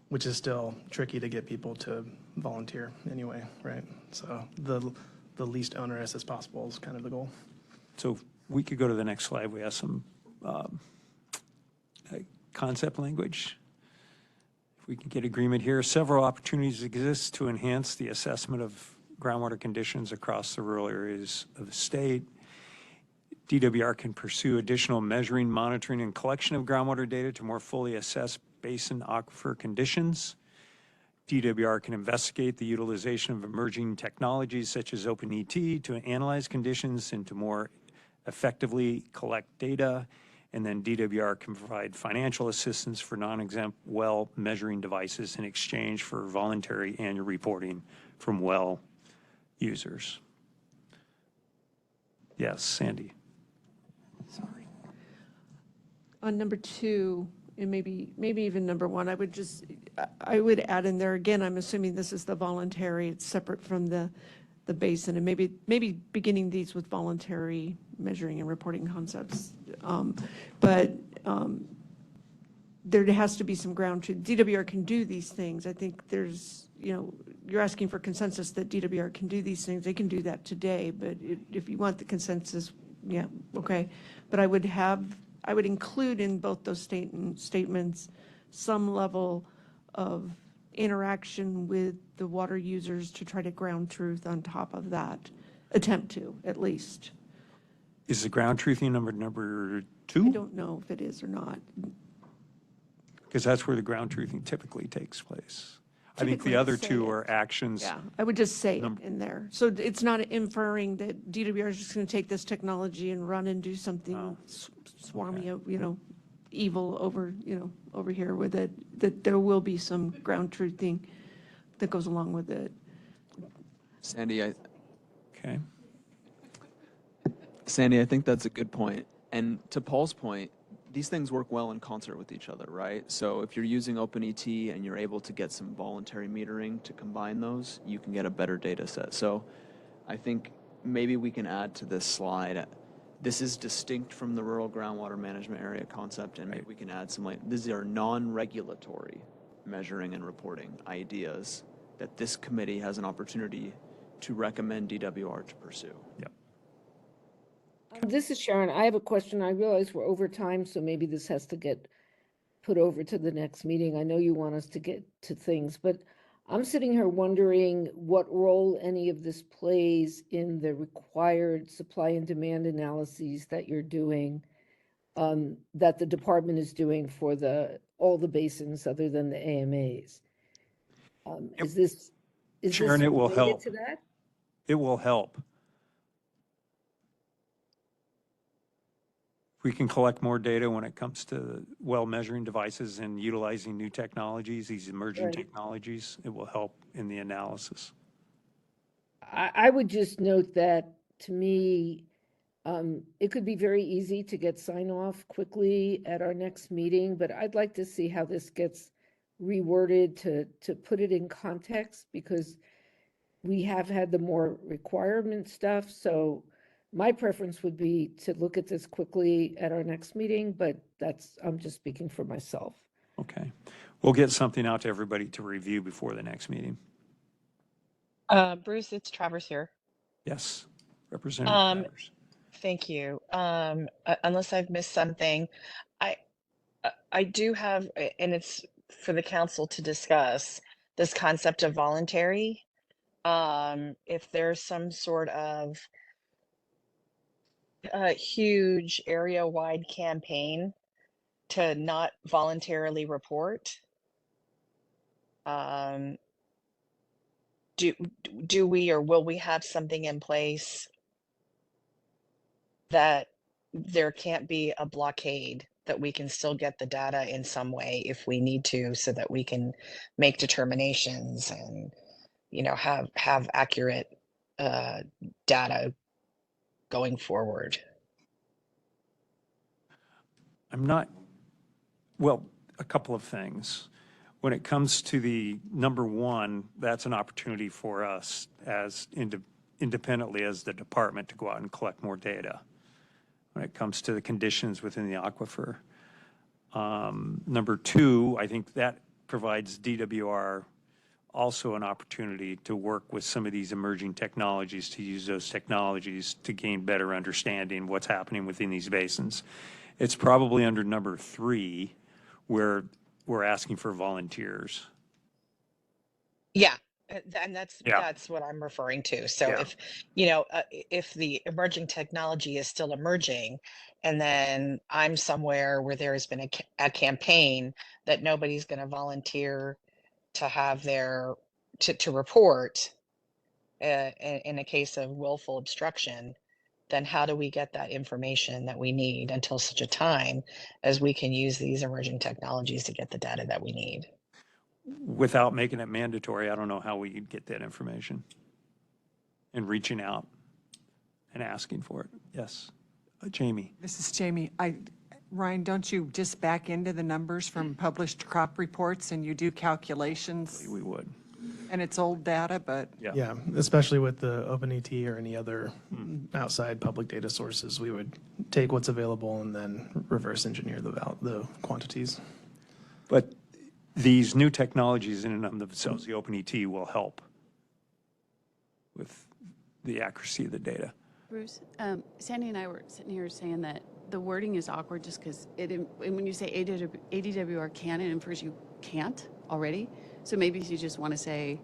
which is still tricky to get people to volunteer anyway, right? So the least onerous as possible is kind of the goal. So if we could go to the next slide. We have some concept language. If we can get agreement here, several opportunities exist to enhance the assessment of groundwater conditions across the rural areas of the state. DWR can pursue additional measuring, monitoring, and collection of groundwater data to more fully assess basin aquifer conditions. DWR can investigate the utilization of emerging technologies such as OpenET to analyze conditions and to more effectively collect data. And then DWR can provide financial assistance for non-exempt well measuring devices in exchange for voluntary annual reporting from well users. Yes, Sandy. Sorry. On number 2, and maybe even number 1, I would add in there, again, I'm assuming this is the voluntary, it's separate from the basin, and maybe beginning these with voluntary measuring and reporting concepts. But there has to be some ground truth. DWR can do these things. I think there's, you're asking for consensus that DWR can do these things. They can do that today, but if you want the consensus, yeah, okay. But I would include in both those statements some level of interaction with the water users to try to ground truth on top of that, attempt to, at least. Is the ground truthing number 2? I don't know if it is or not. Because that's where the ground truthing typically takes place. I think the Typically, other say 2 it. are actions. Yeah, I would just say it in there. So it's not inferring that DWR is just going to take this technology and run and do something swarmy, evil over here with it, that there will be some ground truthing that goes along with it. Sandy, Okay. Sandy, I think that's a good point. And to Paul's point, these things work well in concert with each other, right? So if you're using OpenET and you're able to get some voluntary metering to combine those, you can get a better data set. So I think maybe we can add to this slide, this is distinct from the rural groundwater management area concept, and maybe we can add some, these are non-regulatory measuring and reporting ideas that this committee has an opportunity to recommend DWR to pursue. Yep. This is Sharon. I have a question. I realize we're over time, so maybe this has to get put over to the next meeting. I know you want us to get to things, but I'm sitting here wondering what role any of this plays in the required supply and demand analyses that you're doing, that the department is doing for all the basins other than the AMAs. Is this Sharon, it will related help. to that? It will help. We can collect more data when it comes to well measuring devices and utilizing new technologies, these emerging Right. technologies. It will help in the analysis. I would just note that, to me, it could be very easy to get sign off quickly at our next meeting, but I'd like to see how this gets reworded to put it in context, because we have had the more requirement stuff. So My preference would be to look at this quickly at our next meeting, but I'm just speaking for myself. Okay. We'll get something out to everybody to review before the next meeting. Bruce, it's Travers here. Yes, Representative Travers. Thank you. Unless I've missed something, I I do have, and it's for the council to discuss this concept of voluntary. If there's some sort of huge area-wide campaign to not voluntarily report, do we or will we have something in place that there can't be a blockade, that we can still get the data in some way if we need to, so that we can make determinations and, you know, have accurate data going forward? Well, a couple of things. When it comes to the number one, that's an opportunity for us as independently as the department to go out and collect more data. When it comes to the conditions within the aquifer. Number two, I think that provides DWR also an opportunity to work with some of these emerging technologies, to use those technologies to gain better understanding what's happening within these basins. It's probably under number three where we're asking for volunteers. Yeah, and that's what I'm referring to. So if, you know, if the emerging technology is still emerging, and then I'm somewhere where there has been a campaign that nobody's going to volunteer to have to report in a case of willful obstruction, then how do we get that information that we need until such a time as we can use these emerging technologies to get the data that we need? Without making it mandatory, I don't know how we could get that information and reaching out and asking for it. Yes, Jamie. This is Jamie. Ryan, don't you just back into the numbers from published crop reports and you do calculations? We would. And it's old data, but. Yeah, especially with the OpenET or any other outside public data sources, we would take what's available and then reverse engineer the quantities. But these new technologies in and of themselves, the OpenET, will help with the accuracy of the data. Bruce, Sandy and I were sitting here saying that the wording is awkward just because when you say ADWR can, it infers you can't already. So maybe you just want to say,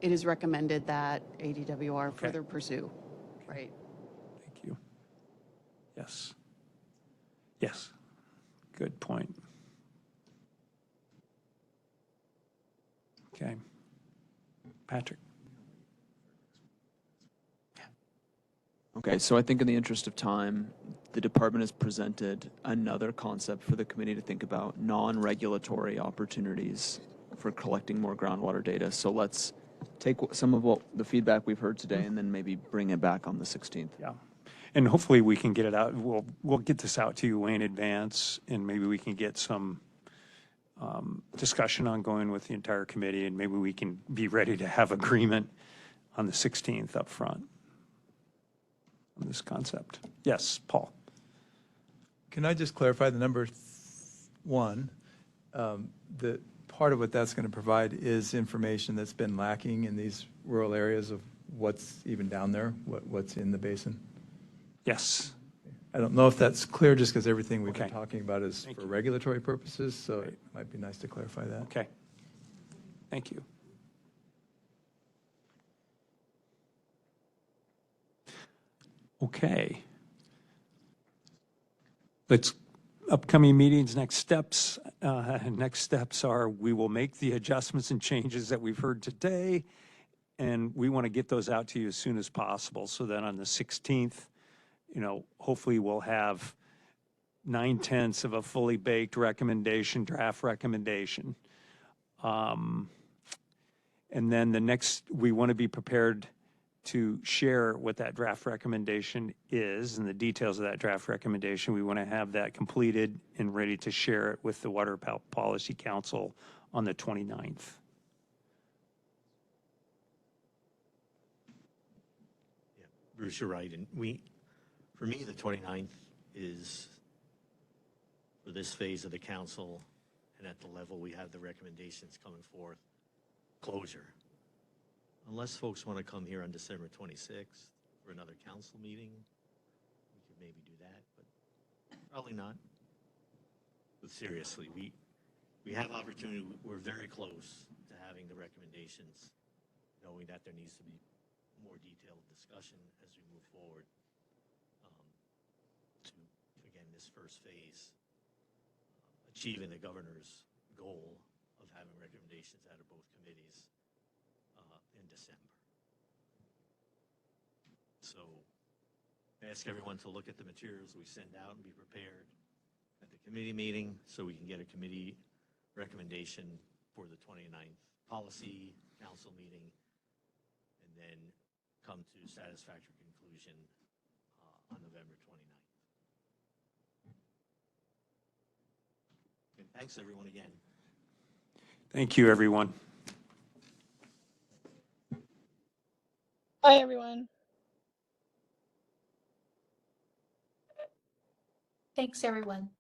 it is recommended that ADWR further pursue, right? Thank you. Yes. Yes. Good point. Okay. Patrick. Okay, so I think in the interest of time, the department has presented another concept for the committee to think about, non-regulatory opportunities for collecting more groundwater data. So let's take some of the feedback we've heard today and then maybe bring it back on the 16th. Yeah. And hopefully we can get it out. We'll get this out to you way in advance, and maybe we can get some discussion ongoing with the entire committee, and maybe we can be ready to have agreement on the 16th up front on this concept. Yes, Paul. Can I just clarify the number one? The part of what that's going to provide is information that's been lacking in these rural areas of what's even down there, what's in the basin? Yes. I don't know if that's clear just because everything we've been talking about is for regulatory purposes, so it might be nice to clarify that. Okay. Thank you. Okay. Upcoming meetings, next steps. Next steps are we will make the adjustments and changes that we've heard today, and we want to get those out to you as soon as possible. So then on the 16th, you know, hopefully we'll have 9/10 of a fully baked recommendation, draft recommendation. And then we want to be prepared to share what that draft recommendation is and the details of that draft recommendation. We want to have that completed and ready to share it with the Water Policy Council on the 29th. Bruce, you're right. And For me, the 29th is, for this phase of the council, and at the level we have the recommendations coming forth, closure. Unless folks want to come here on December 26th for another council meeting, we could maybe do that, but probably not. But seriously, we have opportunity, we're very close to having the recommendations, knowing that there needs to be more detailed discussion as we move forward to, again, this first phase, achieving the governor's goal of having recommendations out of both committees in December. So I ask everyone to look at the materials we send out and be prepared at the committee meeting so we can get a committee recommendation for the 29th policy council meeting, and then come to satisfactory conclusion on November 29th. And thanks everyone again. Thank you, everyone. Bye, everyone. Thanks, everyone.